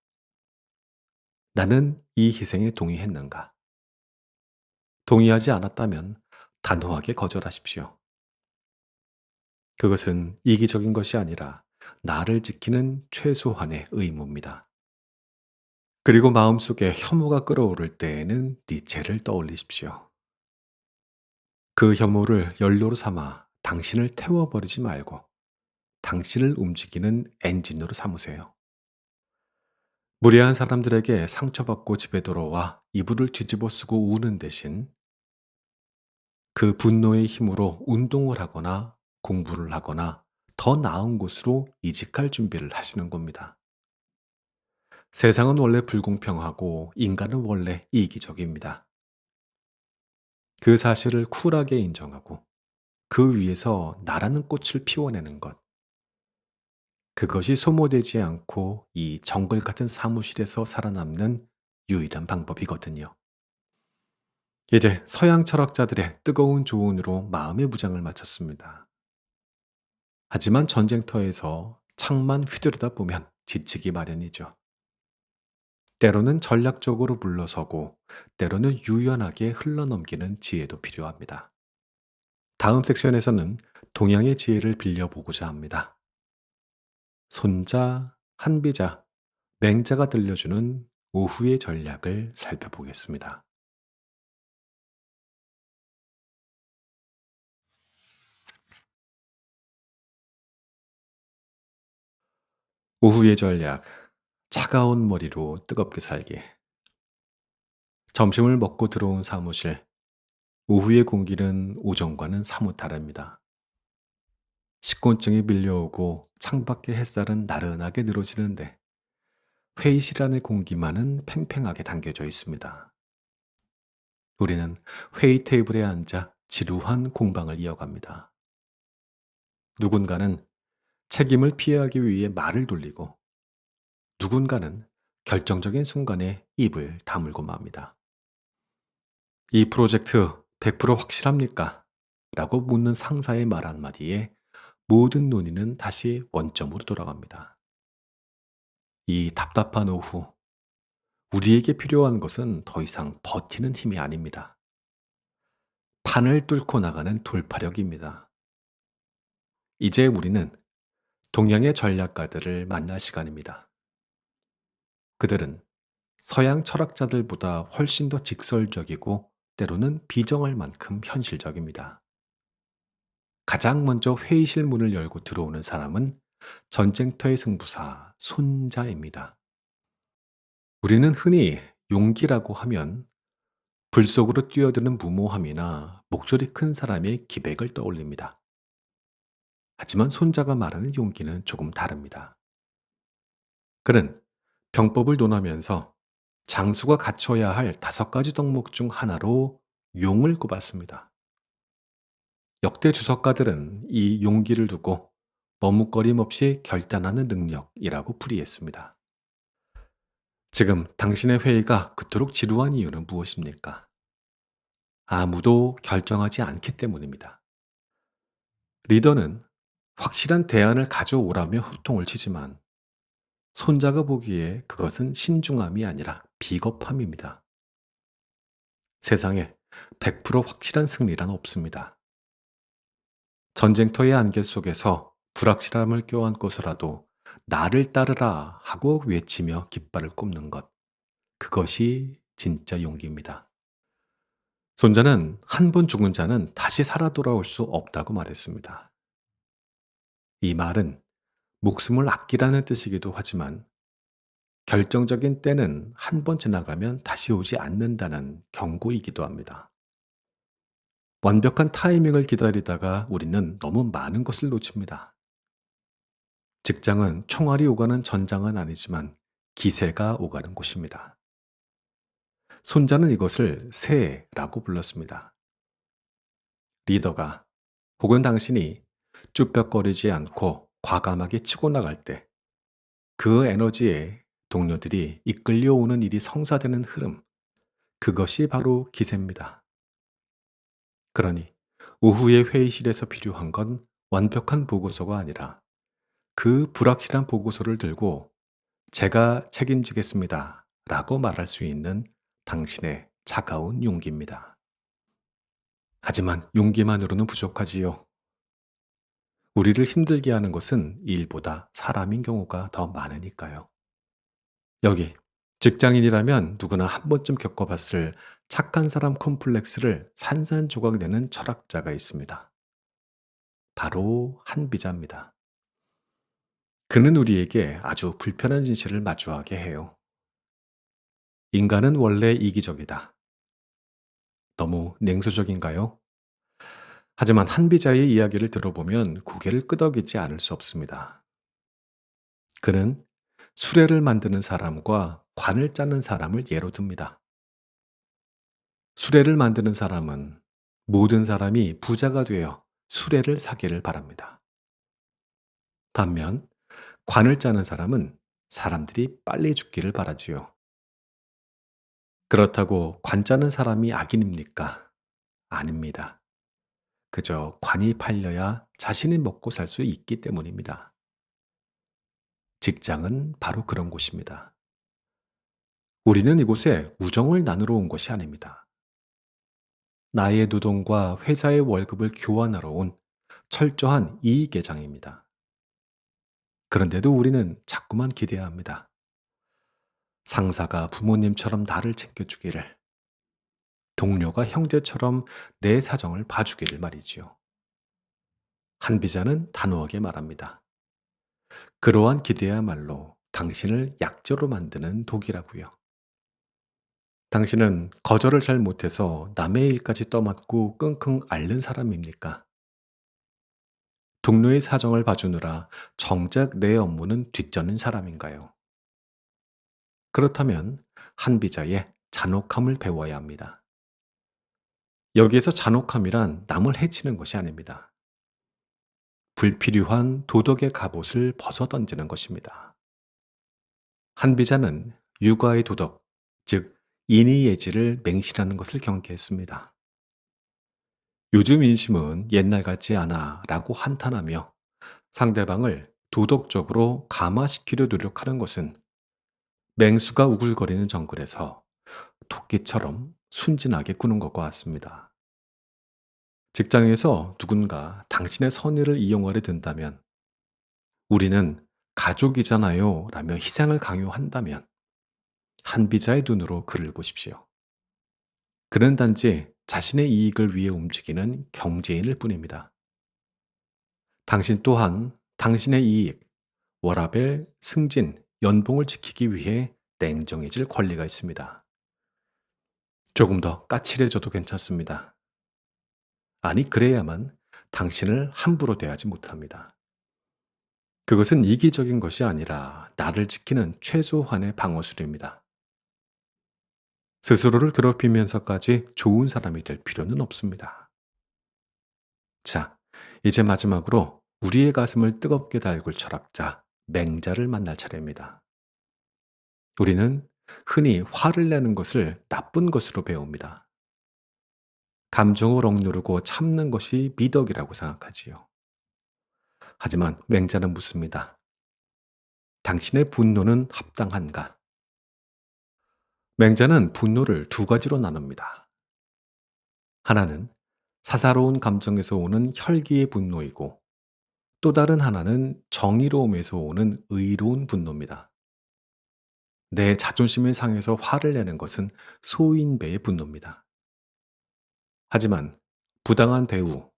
S1: 나는 이 희생에 동의했는가? 동의하지 않았다면 단호하게 거절하십시오. 그것은 이기적인 것이 아니라 나를 지키는 최소한의 의무입니다. 그리고 마음속에 혐오가 끓어오를 때에는 니체를 떠올리십시오. 그 혐오를 연료로 삼아 당신을 태워버리지 말고 당신을 움직이는 엔진으로 삼으세요. 무례한 사람들에게 상처받고 집에 돌아와 이불을 뒤집어 쓰고 우는 대신 그 분노의 힘으로 운동을 하거나 공부를 하거나 더 나은 곳으로 이직할 준비를 하시는 겁니다. 세상은 원래 불공평하고 인간은 원래 이기적입니다. 그 사실을 쿨하게 인정하고 그 위에서 나라는 꽃을 피워내는 것. 그것이 소모되지 않고 이 정글 같은 사무실에서 살아남는 유일한 방법이거든요. 이제 서양 철학자들의 뜨거운 조언으로 마음의 무장을 마쳤습니다. 하지만 전쟁터에서 창만 휘두르다 보면 지치기 마련이죠. 때로는 전략적으로 물러서고, 때로는 유연하게 흘러넘기는 지혜도 필요합니다. 다음 섹션에서는 동양의 지혜를 빌려보고자 합니다. 손자, 한비자, 맹자가 들려주는 오후의 전략을 살펴보겠습니다. 오후의 전략, 차가운 머리로 뜨겁게 살기. 점심을 먹고 들어온 사무실, 오후의 공기는 오전과는 사뭇 다릅니다. 식곤증이 밀려오고 창밖의 햇살은 나른하게 늘어지는데, 회의실 안의 공기만은 팽팽하게 담겨져 있습니다. 우리는 회의 테이블에 앉아 지루한 공방을 이어갑니다. 누군가는 책임을 피하기 위해 말을 돌리고, 누군가는 결정적인 순간에 입을 다물고 맙니다. 이 프로젝트 100% 확실합니까? 라고 묻는 상사의 말 한마디에 모든 논의는 다시 원점으로 돌아갑니다. 이 답답한 오후, 우리에게 필요한 것은 더 이상 버티는 힘이 아닙니다. 판을 뚫고 나가는 돌파력입니다. 이제 우리는 동양의 전략가들을 만날 시간입니다. 그들은 서양 철학자들보다 훨씬 더 직설적이고, 때로는 비정할 만큼 현실적입니다. 가장 먼저 회의실 문을 열고 들어오는 사람은 전쟁터의 승부사 손자입니다. 우리는 흔히 용기라고 하면 불 속으로 뛰어드는 무모함이나 목소리 큰 사람의 기백을 떠올립니다. 하지만 손자가 말하는 용기는 조금 다릅니다. 그는 병법을 논하면서 장수가 갖춰야 할 5가지 덕목 중 하나로 용을 꼽았습니다. 역대 주석가들은 이 용기를 두고 머뭇거림 없이 결단하는 능력이라고 풀이했습니다. 지금 당신의 회의가 그토록 지루한 이유는 무엇입니까? 아무도 결정하지 않기 때문입니다. 리더는 확실한 대안을 가져오라며 호통을 치지만, 손자가 보기에 그것은 신중함이 아니라 비겁함입니다. 세상에 100% 확실한 승리란 없습니다. 전쟁터의 안개 속에서 불확실함을 껴안고서라도 나를 따르라 하고 외치며 깃발을 꼽는 것. 그것이 진짜 용기입니다. 손자는 한 번 죽은 자는 다시 살아 돌아올 수 없다고 말했습니다. 이 말은 목숨을 아끼라는 뜻이기도 하지만, 결정적인 때는 한 번 지나가면 다시 오지 않는다는 경고이기도 합니다. 완벽한 타이밍을 기다리다가 우리는 너무 많은 것을 놓칩니다. 직장은 총알이 오가는 전장은 아니지만 기세가 오가는 곳입니다. 손자는 이것을 새라고 불렀습니다. 리더가 혹은 당신이 쭈뼛거리지 않고 과감하게 치고 나갈 때, 그 에너지에 동료들이 이끌려오는 일이 성사되는 흐름, 그것이 바로 기세입니다. 그러니 오후의 회의실에서 필요한 건 완벽한 보고서가 아니라, 그 불확실한 보고서를 들고 제가 책임지겠습니다 라고 말할 수 있는 당신의 차가운 용기입니다. 하지만 용기만으로는 부족하지요. 우리를 힘들게 하는 것은 일보다 사람인 경우가 더 많으니까요. 여기 직장인이라면 누구나 한 번쯤 겪어봤을 착한 사람 콤플렉스를 산산조각 내는 철학자가 있습니다. 바로 한비자입니다. 그는 우리에게 아주 불편한 진실을 마주하게 해요. 인간은 원래 이기적이다. 너무 냉소적인가요? 하지만 한비자의 이야기를 들어보면 고개를 끄덕이지 않을 수 없습니다. 그는 수레를 만드는 사람과 관을 짜는 사람을 예로 듭니다. 수레를 만드는 사람은 모든 사람이 부자가 되어 수레를 사기를 바랍니다. 반면 관을 짜는 사람은 사람들이 빨리 죽기를 바라지요. 그렇다고 관 짜는 사람이 악인입니까? 아닙니다. 그저 관이 팔려야 자신이 먹고 살 수 있기 때문입니다. 직장은 바로 그런 곳입니다. 우리는 이곳에 우정을 나누러 온 것이 아닙니다. 나의 노동과 회사의 월급을 교환하러 온 철저한 이익계장입니다. 그런데도 우리는 자꾸만 기대야 합니다. 상사가 부모님처럼 나를 챙겨주기를, 동료가 형제처럼 내 사정을 봐주기를 말이지요. 한비자는 단호하게 말합니다. 그러한 기대야말로 당신을 약자로 만드는 독이라고요. 당신은 거절을 잘 못해서 남의 일까지 떠맡고 끙끙 앓는 사람입니까? 동료의 사정을 봐주느라 정작 내 업무는 뒷전인 사람인가요? 그렇다면 한비자의 잔혹함을 배워야 합니다. 여기에서 잔혹함이란 남을 해치는 것이 아닙니다. 불필요한 도덕의 갑옷을 벗어던지는 것입니다. 한비자는 육아의 도덕, 즉 인의예지를 맹신하는 것을 경계했습니다. 요즘 인심은 옛날 같지 않아 라고 한탄하며 상대방을 도덕적으로 감화시키려 노력하는 것은 맹수가 우글거리는 정글에서 토끼처럼 순진하게 구는 것과 같습니다. 직장에서 누군가 당신의 선의를 이용하려 든다면 우리는 가족이잖아요 라며 희생을 강요한다면 한비자의 눈으로 그를 보십시오. 그는 단지 자신의 이익을 위해 움직이는 경제인일 뿐입니다. 당신 또한 당신의 이익, 워라밸, 승진, 연봉을 지키기 위해 냉정해질 권리가 있습니다. 조금 더 까칠해져도 괜찮습니다. 아니, 그래야만 당신을 함부로 대하지 못합니다. 그것은 이기적인 것이 아니라 나를 지키는 최소한의 방어술입니다. 스스로를 괴롭히면서까지 좋은 사람이 될 필요는 없습니다. 자, 이제 마지막으로 우리의 가슴을 뜨겁게 달굴 철학자 맹자를 만날 차례입니다. 우리는 흔히 화를 내는 것을 나쁜 것으로 배웁니다. 감정을 억누르고 참는 것이 미덕이라고 생각하지요. 하지만 맹자는 묻습니다. 당신의 분노는 합당한가? 맹자는 분노를 두 가지로 나눕니다. 하나는 사사로운 감정에서 오는 혈기의 분노이고 또 다른 하나는 정의로움에서 오는 의로운 분노입니다. 내 자존심을 상해서 화를 내는 것은 소인배의 분노입니다. 하지만 부당한 대우,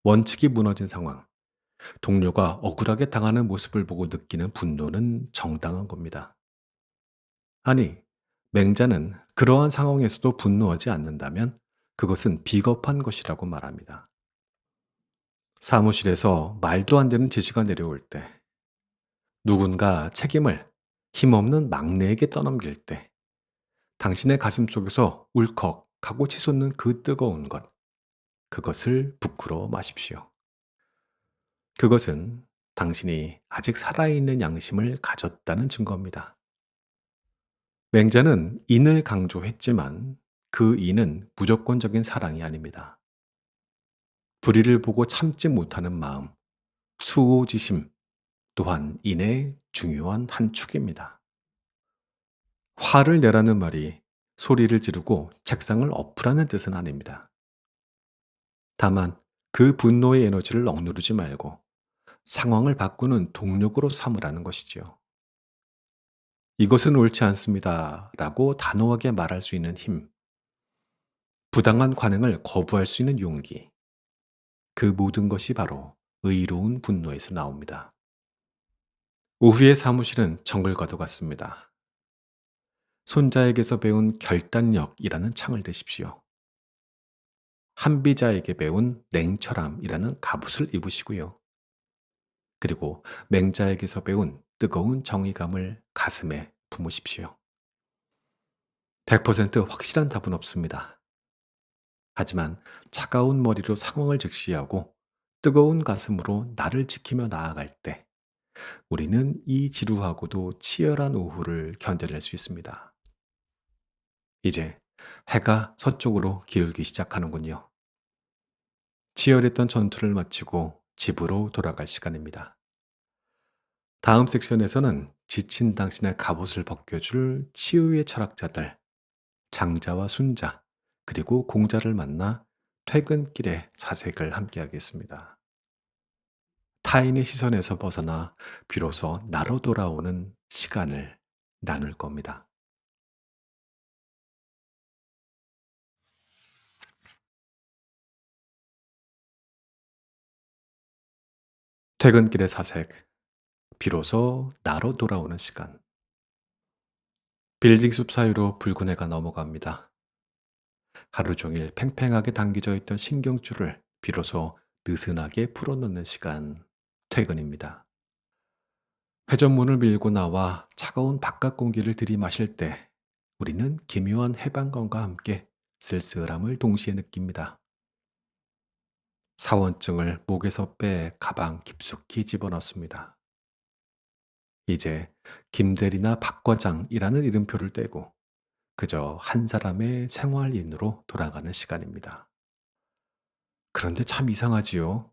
S1: 원칙이 무너진 상황, 동료가 억울하게 당하는 모습을 보고 느끼는 분노는 정당한 겁니다. 아니, 맹자는 그러한 상황에서도 분노하지 않는다면 그것은 비겁한 것이라고 말합니다. 사무실에서 말도 안 되는 지시가 내려올 때, 누군가 책임을 힘없는 막내에게 떠넘길 때, 당신의 가슴 속에서 울컥 하고 치솟는 그 뜨거운 것, 그것을 부끄러워 마십시오. 그것은 당신이 아직 살아있는 양심을 가졌다는 증거입니다. 맹자는 인을 강조했지만 그 인은 무조건적인 사랑이 아닙니다. 불의를 보고 참지 못하는 마음, 수호지심 또한 인의 중요한 한 축입니다. 화를 내라는 말이 소리를 지르고 책상을 엎으라는 뜻은 아닙니다. 다만 그 분노의 에너지를 억누르지 말고 상황을 바꾸는 동력으로 삼으라는 것이지요. 이것은 옳지 않습니다. 라고 단호하게 말할 수 있는 힘, 부당한 관행을 거부할 수 있는 용기, 그 모든 것이 바로 의로운 분노에서 나옵니다. 오후의 사무실은 정글과도 같습니다. 손자에게서 배운 결단력이라는 창을 드십시오. 한비자에게 배운 냉철함이라는 갑옷을 입으시고요. 그리고 맹자에게서 배운 뜨거운 정의감을 가슴에 품으십시오. 100% 확실한 답은 없습니다. 하지만 차가운 머리로 상황을 직시하고 뜨거운 가슴으로 나를 지키며 나아갈 때 우리는 이 지루하고도 치열한 오후를 견뎌낼 수 있습니다. 이제 해가 서쪽으로 기울기 시작하는군요. 치열했던 전투를 마치고 집으로 돌아갈 시간입니다. 다음 섹션에서는 지친 당신의 갑옷을 벗겨줄 치유의 철학자들, 장자와 순자, 그리고 공자를 만나 퇴근길의 사색을 함께하겠습니다. 타인의 시선에서 벗어나 비로소 나로 돌아오는 시간을 나눌 겁니다. 퇴근길의 사색, 비로소 나로 돌아오는 시간. 빌딩 숲 사이로 붉은 해가 넘어갑니다. 하루 종일 팽팽하게 당겨져 있던 신경줄을 비로소 느슨하게 풀어놓는 시간, 퇴근입니다. 회전문을 밀고 나와 차가운 바깥 공기를 들이마실 때 우리는 기묘한 해방감과 함께 쓸쓸함을 동시에 느낍니다. 사원증을 목에서 빼 가방 깊숙이 집어넣습니다. 이제 김대리나 박과장이라는 이름표를 떼고 그저 한 사람의 생활인으로 돌아가는 시간입니다. 그런데 참 이상하지요.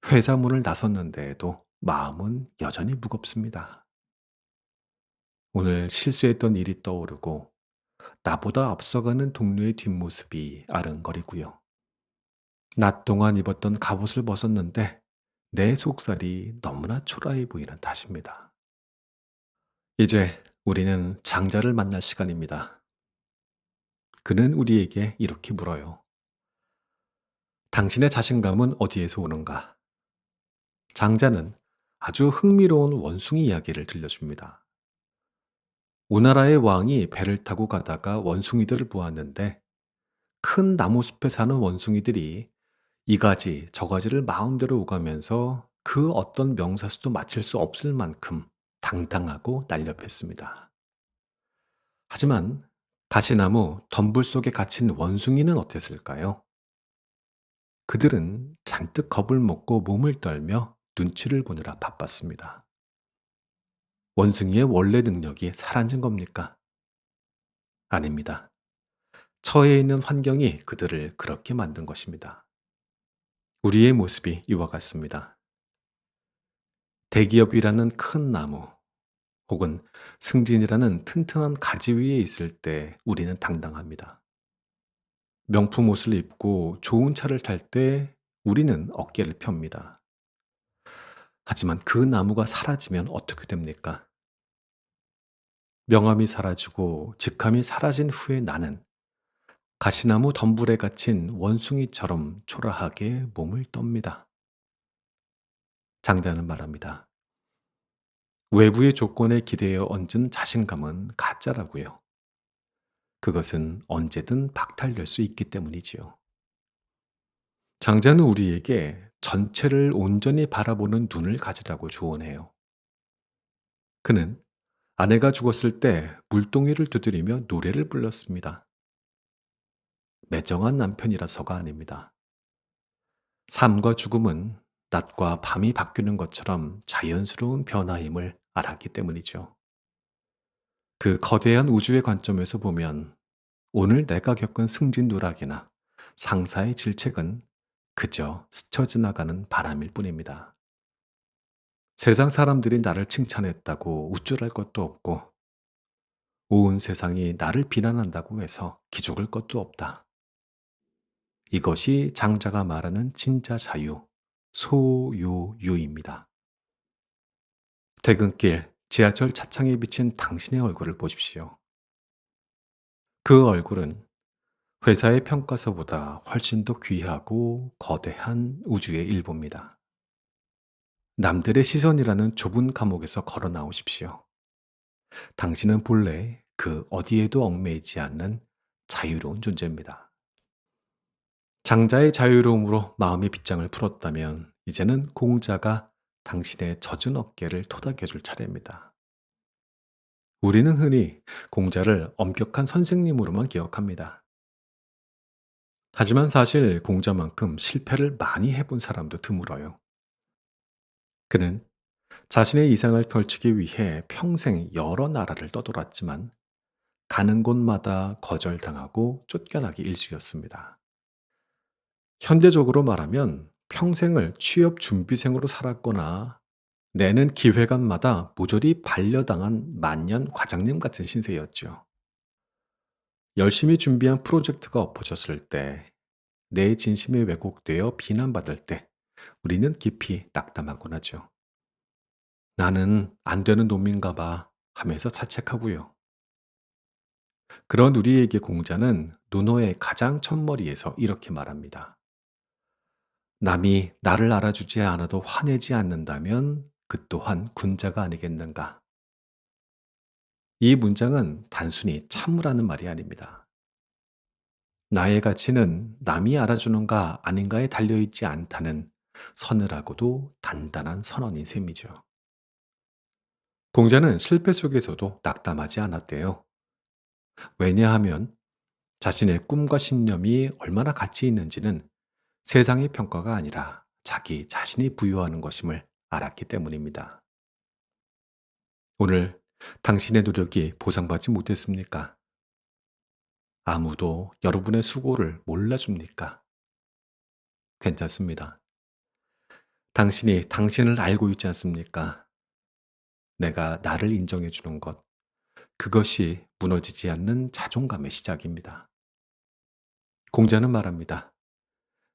S1: 회사 문을 나섰는데도 마음은 여전히 무겁습니다. 오늘 실수했던 일이 떠오르고 나보다 앞서가는 동료의 뒷모습이 아른거리고요. 낮 동안 입었던 갑옷을 벗었는데 내 속살이 너무나 초라해 보이는 탓입니다. 이제 우리는 장자를 만날 시간입니다. 그는 우리에게 이렇게 물어요. 당신의 자신감은 어디에서 오는가? 장자는 아주 흥미로운 원숭이 이야기를 들려줍니다. 오나라의 왕이 배를 타고 가다가 원숭이들을 보았는데 큰 나무숲에 사는 원숭이들이 이 가지 저 가지를 마음대로 오가면서 그 어떤 명사수도 맞힐 수 없을 만큼 당당하고 날렵했습니다. 하지만 가시나무 덤불 속에 갇힌 원숭이는 어땠을까요? 그들은 잔뜩 겁을 먹고 몸을 떨며 눈치를 보느라 바빴습니다. 원숭이의 원래 능력이 사라진 겁니까? 아닙니다. 처해 있는 환경이 그들을 그렇게 만든 것입니다. 우리의 모습이 이와 같습니다. 대기업이라는 큰 나무, 혹은 승진이라는 튼튼한 가지 위에 있을 때 우리는 당당합니다. 명품 옷을 입고 좋은 차를 탈 때 우리는 어깨를 펴니다. 하지만 그 나무가 사라지면 어떻게 됩니까? 명함이 사라지고 직함이 사라진 후에 나는 가시나무 덤불에 갇힌 원숭이처럼 초라하게 몸을 떱니다. 장자는 말합니다. 외부의 조건에 기대어 얹은 자신감은 가짜라고요. 그것은 언제든 박탈될 수 있기 때문이지요. 장자는 우리에게 전체를 온전히 바라보는 눈을 가지라고 조언해요. 그는 아내가 죽었을 때 물동이를 두드리며 노래를 불렀습니다. 매정한 남편이라서가 아닙니다. 삶과 죽음은 낮과 밤이 바뀌는 것처럼 자연스러운 변화임을 알았기 때문이죠. 그 거대한 우주의 관점에서 보면 오늘 내가 겪은 승진 누락이나 상사의 질책은 그저 스쳐 지나가는 바람일 뿐입니다. 세상 사람들이 나를 칭찬했다고 우쭐할 것도 없고, 온 세상이 나를 비난한다고 해서 기죽을 것도 없다. 이것이 장자가 말하는 진짜 자유, 소요유입니다. 퇴근길 지하철 차창에 비친 당신의 얼굴을 보십시오. 그 얼굴은 회사의 평가서보다 훨씬 더 귀하고 거대한 우주의 일부입니다. 남들의 시선이라는 좁은 감옥에서 걸어 나오십시오. 당신은 본래 그 어디에도 얽매이지 않는 자유로운 존재입니다. 장자의 자유로움으로 마음의 빗장을 풀었다면 이제는 공자가 당신의 젖은 어깨를 토닥여줄 차례입니다. 우리는 흔히 공자를 엄격한 선생님으로만 기억합니다. 하지만 사실 공자만큼 실패를 많이 해본 사람도 드물어요. 그는 자신의 이상을 펼치기 위해 평생 여러 나라를 떠돌았지만 가는 곳마다 거절당하고 쫓겨나기 일쑤였습니다. 현대적으로 말하면 평생을 취업 준비생으로 살았거나 내는 기획안마다 모조리 반려당한 만년 과장님 같은 신세였죠. 열심히 준비한 프로젝트가 엎어졌을 때, 내 진심이 왜곡되어 비난받을 때, 우리는 깊이 낙담하곤 하죠. 나는 안 되는 놈인가 봐 하면서 자책하고요. 그런 우리에게 공자는 논어의 가장 첫머리에서 이렇게 말합니다. 남이 나를 알아주지 않아도 화내지 않는다면 그 또한 군자가 아니겠는가. 이 문장은 단순히 참으라는 말이 아닙니다. 나의 가치는 남이 알아주는가 아닌가에 달려있지 않다는 서늘하고도 단단한 선언인 셈이죠. 공자는 실패 속에서도 낙담하지 않았대요. 왜냐하면 자신의 꿈과 신념이 얼마나 가치 있는지는 세상의 평가가 아니라 자기 자신이 부여하는 것임을 알았기 때문입니다. 오늘 당신의 노력이 보상받지 못했습니까? 아무도 여러분의 수고를 몰라줍니까? 괜찮습니다. 당신이 당신을 알고 있지 않습니까? 내가 나를 인정해 주는 것, 그것이 무너지지 않는 자존감의 시작입니다. 공자는 말합니다.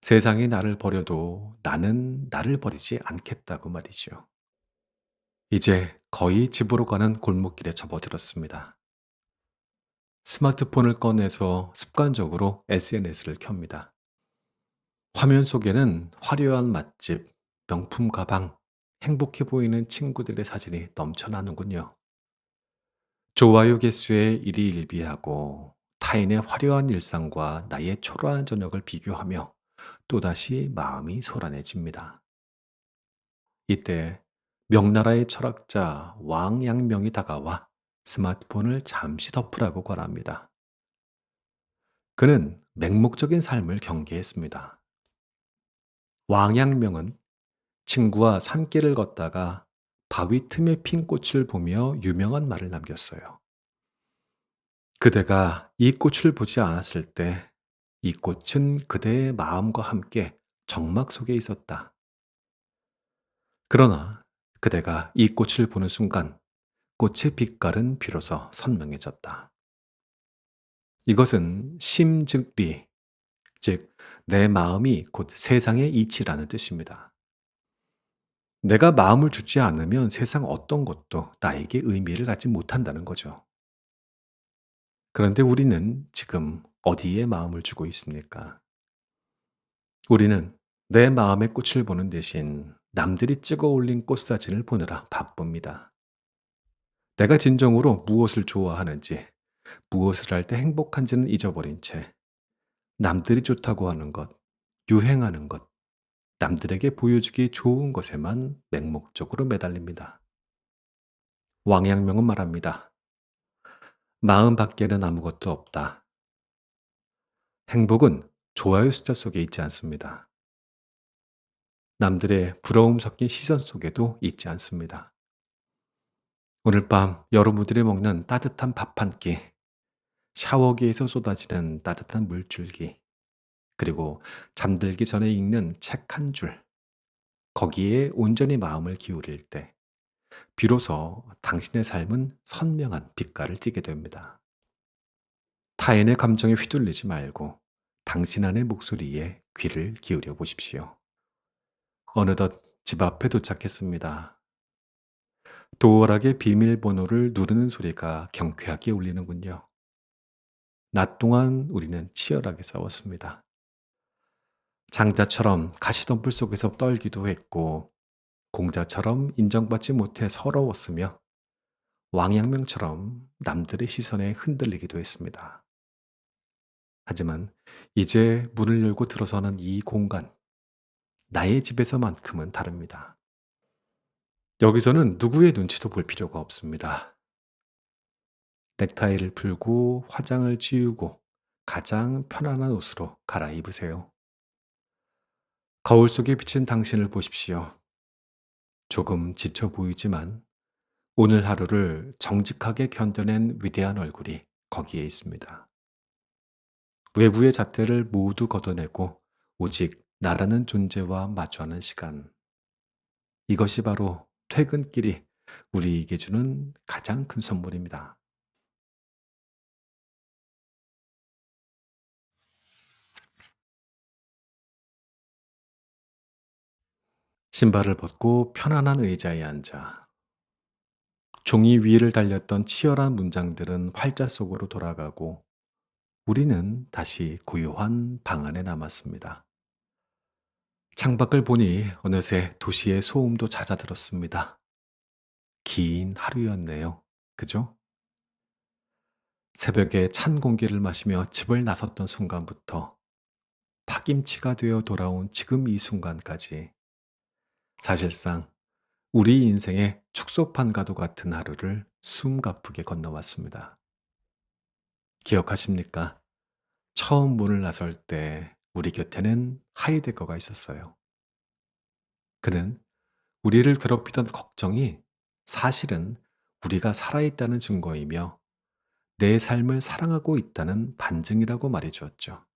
S1: 세상이 나를 버려도 나는 나를 버리지 않겠다고 말이죠. 이제 거의 집으로 가는 골목길에 접어들었습니다. 스마트폰을 꺼내서 습관적으로 SNS를 켭니다. 화면 속에는 화려한 맛집, 명품 가방, 행복해 보이는 친구들의 사진이 넘쳐나는군요. 좋아요 개수에 일희일비하고 타인의 화려한 일상과 나의 초라한 저녁을 비교하며 또다시 마음이 소란해집니다. 이때 명나라의 철학자 왕양명이 다가와 스마트폰을 잠시 덮으라고 권합니다. 그는 맹목적인 삶을 경계했습니다. 왕양명은 친구와 산길을 걷다가 바위 틈에 핀 꽃을 보며 유명한 말을 남겼어요. 그대가 이 꽃을 보지 않았을 때 이 꽃은 그대의 마음과 함께 정막 속에 있었다. 그러나 그대가 이 꽃을 보는 순간 꽃의 빛깔은 비로소 선명해졌다. 이것은 심즉리, 즉, 내 마음이 곧 세상의 이치라는 뜻입니다. 내가 마음을 주지 않으면 세상 어떤 것도 나에게 의미를 갖지 못한다는 거죠. 그런데 우리는 지금 어디에 마음을 주고 있습니까? 우리는 내 마음의 꽃을 보는 대신 남들이 찍어 올린 꽃사진을 보느라 바쁩니다. 내가 진정으로 무엇을 좋아하는지, 무엇을 할 때 행복한지는 잊어버린 채 남들이 좋다고 하는 것, 유행하는 것, 남들에게 보여주기 좋은 것에만 맹목적으로 매달립니다. 왕양명은 말합니다. 마음 밖에는 아무것도 없다. 행복은 좋아요 숫자 속에 있지 않습니다. 남들의 부러움 섞인 시선 속에도 있지 않습니다. 오늘 밤 여러분들이 먹는 따뜻한 밥 한 끼, 샤워기에서 쏟아지는 따뜻한 물줄기, 그리고 잠들기 전에 읽는 책 한 줄, 거기에 온전히 마음을 기울일 때, 비로소 당신의 삶은 선명한 빛깔을 띠게 됩니다. 타인의 감정에 휘둘리지 말고 당신 안의 목소리에 귀를 기울여 보십시오. 어느덧 집 앞에 도착했습니다. 도어락의 비밀번호를 누르는 소리가 경쾌하게 울리는군요. 낮 동안 우리는 치열하게 싸웠습니다. 장자처럼 가시덤불 속에서 떨기도 했고, 공자처럼 인정받지 못해 서러웠으며, 왕양명처럼 남들의 시선에 흔들리기도 했습니다. 하지만 이제 문을 열고 들어서는 이 공간, 나의 집에서만큼은 다릅니다. 여기서는 누구의 눈치도 볼 필요가 없습니다. 넥타이를 풀고 화장을 지우고 가장 편안한 옷으로 갈아입으세요. 거울 속에 비친 당신을 보십시오. 조금 지쳐 보이지만 오늘 하루를 정직하게 견뎌낸 위대한 얼굴이 거기에 있습니다. 외부의 잣대를 모두 걷어내고 오직 나라는 존재와 마주하는 시간. 이것이 바로 퇴근길이 우리에게 주는 가장 큰 선물입니다. 신발을 벗고 편안한 의자에 앉아 종이 위를 달렸던 치열한 문장들은 활자 속으로 돌아가고 우리는 다시 고요한 방 안에 남았습니다. 창밖을 보니 어느새 도시의 소음도 잦아들었습니다. 긴 하루였네요. 그죠? 새벽에 찬 공기를 마시며 집을 나섰던 순간부터 파김치가 되어 돌아온 지금 이 순간까지 사실상 우리 인생의 축소판과도 같은 하루를 숨가쁘게 건너왔습니다. 기억하십니까? 처음 문을 나설 때 우리 곁에는 하이데거가 있었어요. 그는 우리를 괴롭히던 걱정이 사실은 우리가 살아있다는 증거이며 내 삶을 사랑하고 있다는 반증이라고 말해주었죠.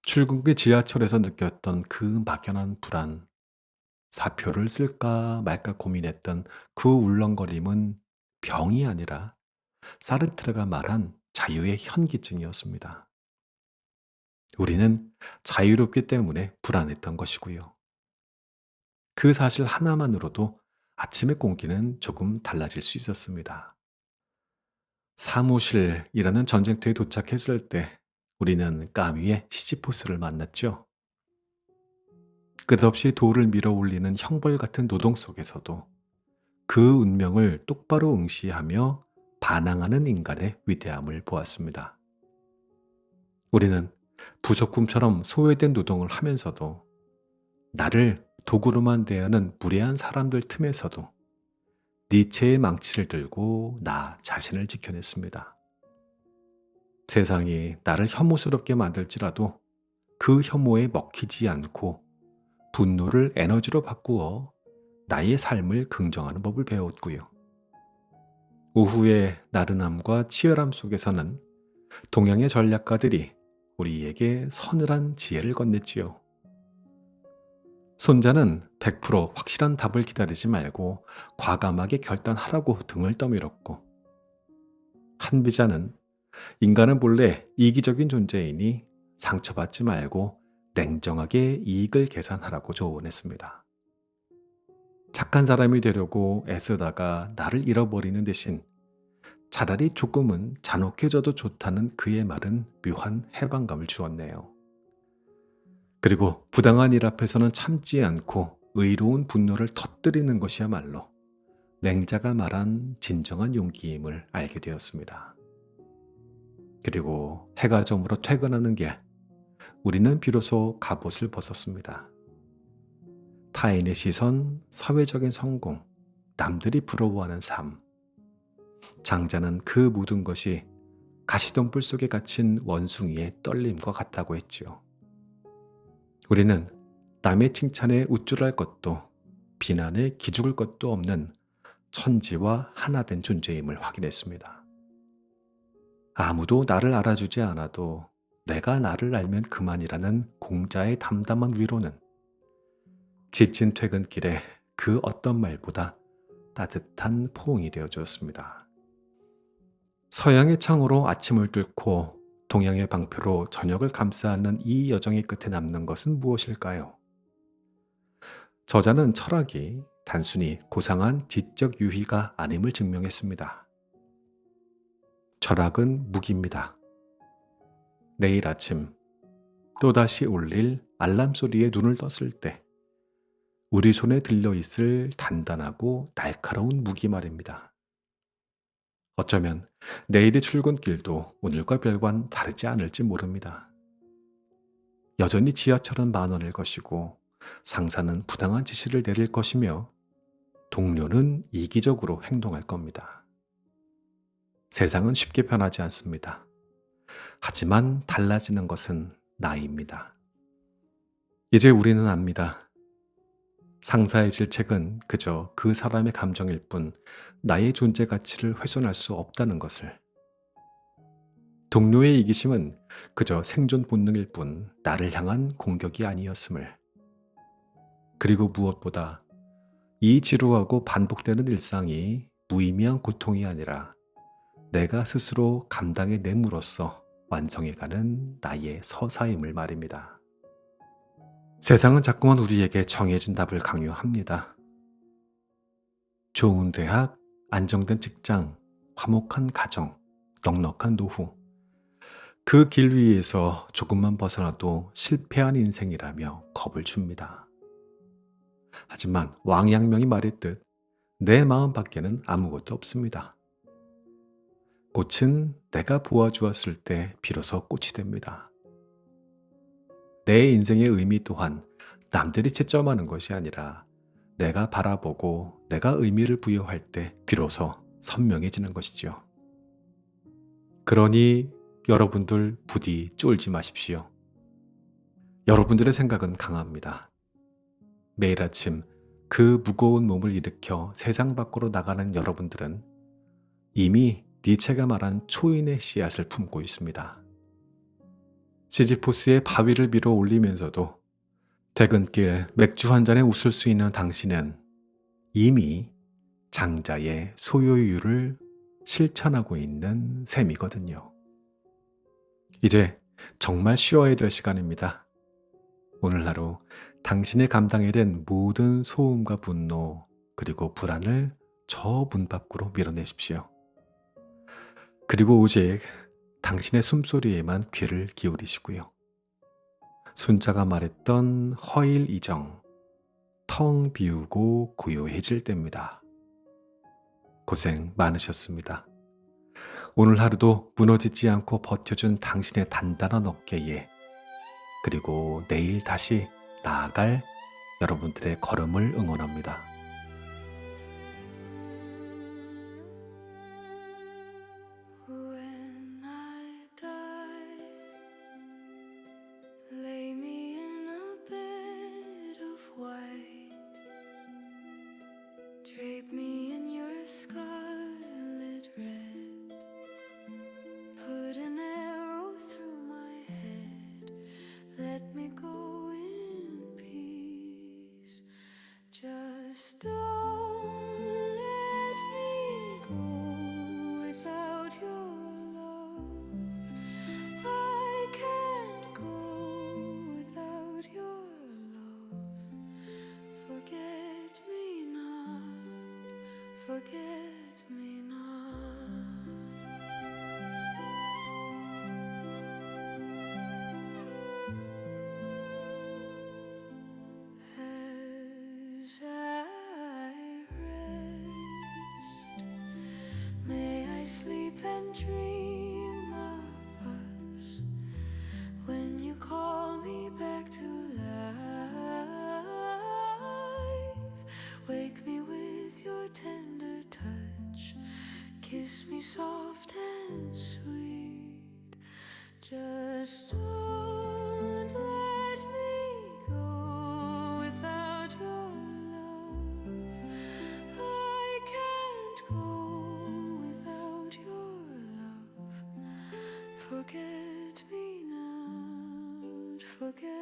S1: 출근길 지하철에서 느꼈던 그 막연한 불안, 사표를 쓸까 말까 고민했던 그 울렁거림은 병이 아니라 사르트르가 말한 자유의 현기증이었습니다. 우리는 자유롭기 때문에 불안했던 것이고요. 그 사실 하나만으로도 아침의 공기는 조금 달라질 수 있었습니다. 사무실이라는 전쟁터에 도착했을 때 우리는 까미의 시지포스를 만났죠. 끝없이 돌을 밀어 올리는 형벌 같은 노동 속에서도 그 운명을 똑바로 응시하며 반항하는 인간의 위대함을 보았습니다. 우리는 부속품처럼 소외된 노동을 하면서도 나를 도구로만 대하는 무례한 사람들 틈에서도 니체의 망치를 들고 나 자신을 지켜냈습니다. 세상이 나를 혐오스럽게 만들지라도 그 혐오에 먹히지 않고 분노를 에너지로 바꾸어 나의 삶을 긍정하는 법을 배웠고요. 오후의 나른함과 치열함 속에서는 동양의 전략가들이 우리에게 서늘한 지혜를 건넸지요. 손자는 100% 확실한 답을 기다리지 말고 과감하게 결단하라고 등을 떠밀었고, 한비자는 인간은 본래 이기적인 존재이니 상처받지 말고 냉정하게 이익을 계산하라고 조언했습니다. 착한 사람이 되려고 애쓰다가 나를 잃어버리는 대신 차라리 조금은 잔혹해져도 좋다는 그의 말은 묘한 해방감을 주었네요. 그리고 부당한 일 앞에서는 참지 않고 의로운 분노를 터뜨리는 것이야말로 맹자가 말한 진정한 용기임을 알게 되었습니다. 그리고 해가 저물어 퇴근하는 길, 우리는 비로소 갑옷을 벗었습니다. 타인의 시선, 사회적인 성공, 남들이 부러워하는 삶. 장자는 그 모든 것이 가시덤불 속에 갇힌 원숭이의 떨림과 같다고 했지요. 우리는 남의 칭찬에 우쭐할 것도 비난에 기죽을 것도 없는 천지와 하나된 존재임을 확인했습니다. 아무도 나를 알아주지 않아도 내가 나를 알면 그만이라는 공자의 담담한 위로는 지친 퇴근길에 그 어떤 말보다 따뜻한 포옹이 되어 주었습니다. 서양의 창으로 아침을 뚫고 동양의 방패로 저녁을 감싸는 이 여정의 끝에 남는 것은 무엇일까요? 저자는 철학이 단순히 고상한 지적 유희가 아님을 증명했습니다. 철학은 무기입니다. 내일 아침 또다시 울릴 알람 소리에 눈을 떴을 때 우리 손에 들려있을 단단하고 날카로운 무기 말입니다. 어쩌면 내일의 출근길도 오늘과 별반 다르지 않을지 모릅니다. 여전히 지하철은 10,000원일 것이고 상사는 부당한 지시를 내릴 것이며 동료는 이기적으로 행동할 겁니다. 세상은 쉽게 변하지 않습니다. 하지만 달라지는 것은 나입니다. 이제 우리는 압니다. 상사의 질책은 그저 그 사람의 감정일 뿐 나의 존재 가치를 훼손할 수 없다는 것을. 동료의 이기심은 그저 생존 본능일 뿐 나를 향한 공격이 아니었음을, 그리고 무엇보다 이 지루하고 반복되는 일상이 무의미한 고통이 아니라 내가 스스로 감당의 내무로서 완성해가는 나의 서사임을 말입니다. 세상은 자꾸만 우리에게 정해진 답을 강요합니다. 좋은 대학, 안정된 직장, 화목한 가정, 넉넉한 노후. 그 길 위에서 조금만 벗어나도 실패한 인생이라며 겁을 줍니다. 하지만 왕양명이 말했듯 내 마음 밖에는 아무것도 없습니다. 꽃은 내가 보아주었을 때 비로소 꽃이 됩니다. 내 인생의 의미 또한 남들이 채점하는 것이 아니라 내가 바라보고 내가 의미를 부여할 때 비로소 선명해지는 것이지요. 그러니 여러분들 부디 쫄지 마십시오. 여러분들의 생각은 강합니다. 매일 아침 그 무거운 몸을 일으켜 세상 밖으로 나가는 여러분들은 이미 니체가 말한 초인의 씨앗을 품고 있습니다. 시지포스의 바위를 밀어 올리면서도 퇴근길 맥주 한 잔에 웃을 수 있는 당신은 이미 장자의 소요율을 실천하고 있는 셈이거든요. 이제 정말 쉬어야 될 시간입니다. 오늘 하루 당신의 감당에 된 모든 소음과 분노 그리고 불안을 저 문 밖으로 밀어내십시오. 그리고 오직 당신의 숨소리에만 귀를 기울이시고요. 순자가 말했던 허일이정, 텅 비우고 고요해질 때입니다. 고생 많으셨습니다. 오늘 하루도 무너지지 않고 버텨준 당신의 단단한 어깨에, 그리고 내일 다시 나아갈 여러분들의 걸음을 응원합니다.
S2: When I die, lay me in a bed of white, drape me in your scarlet red, put an arrow through my head, let me go in peace. Just don't let me go without your love. I can't go without your love. Forget me not, forget me not. As I rest, may I sleep and dream of us when you call me back to life. Wake me with your tender touch, kiss me soft and sweet. Just don't let me go without your love. I can't go without your love. Forget me not, forget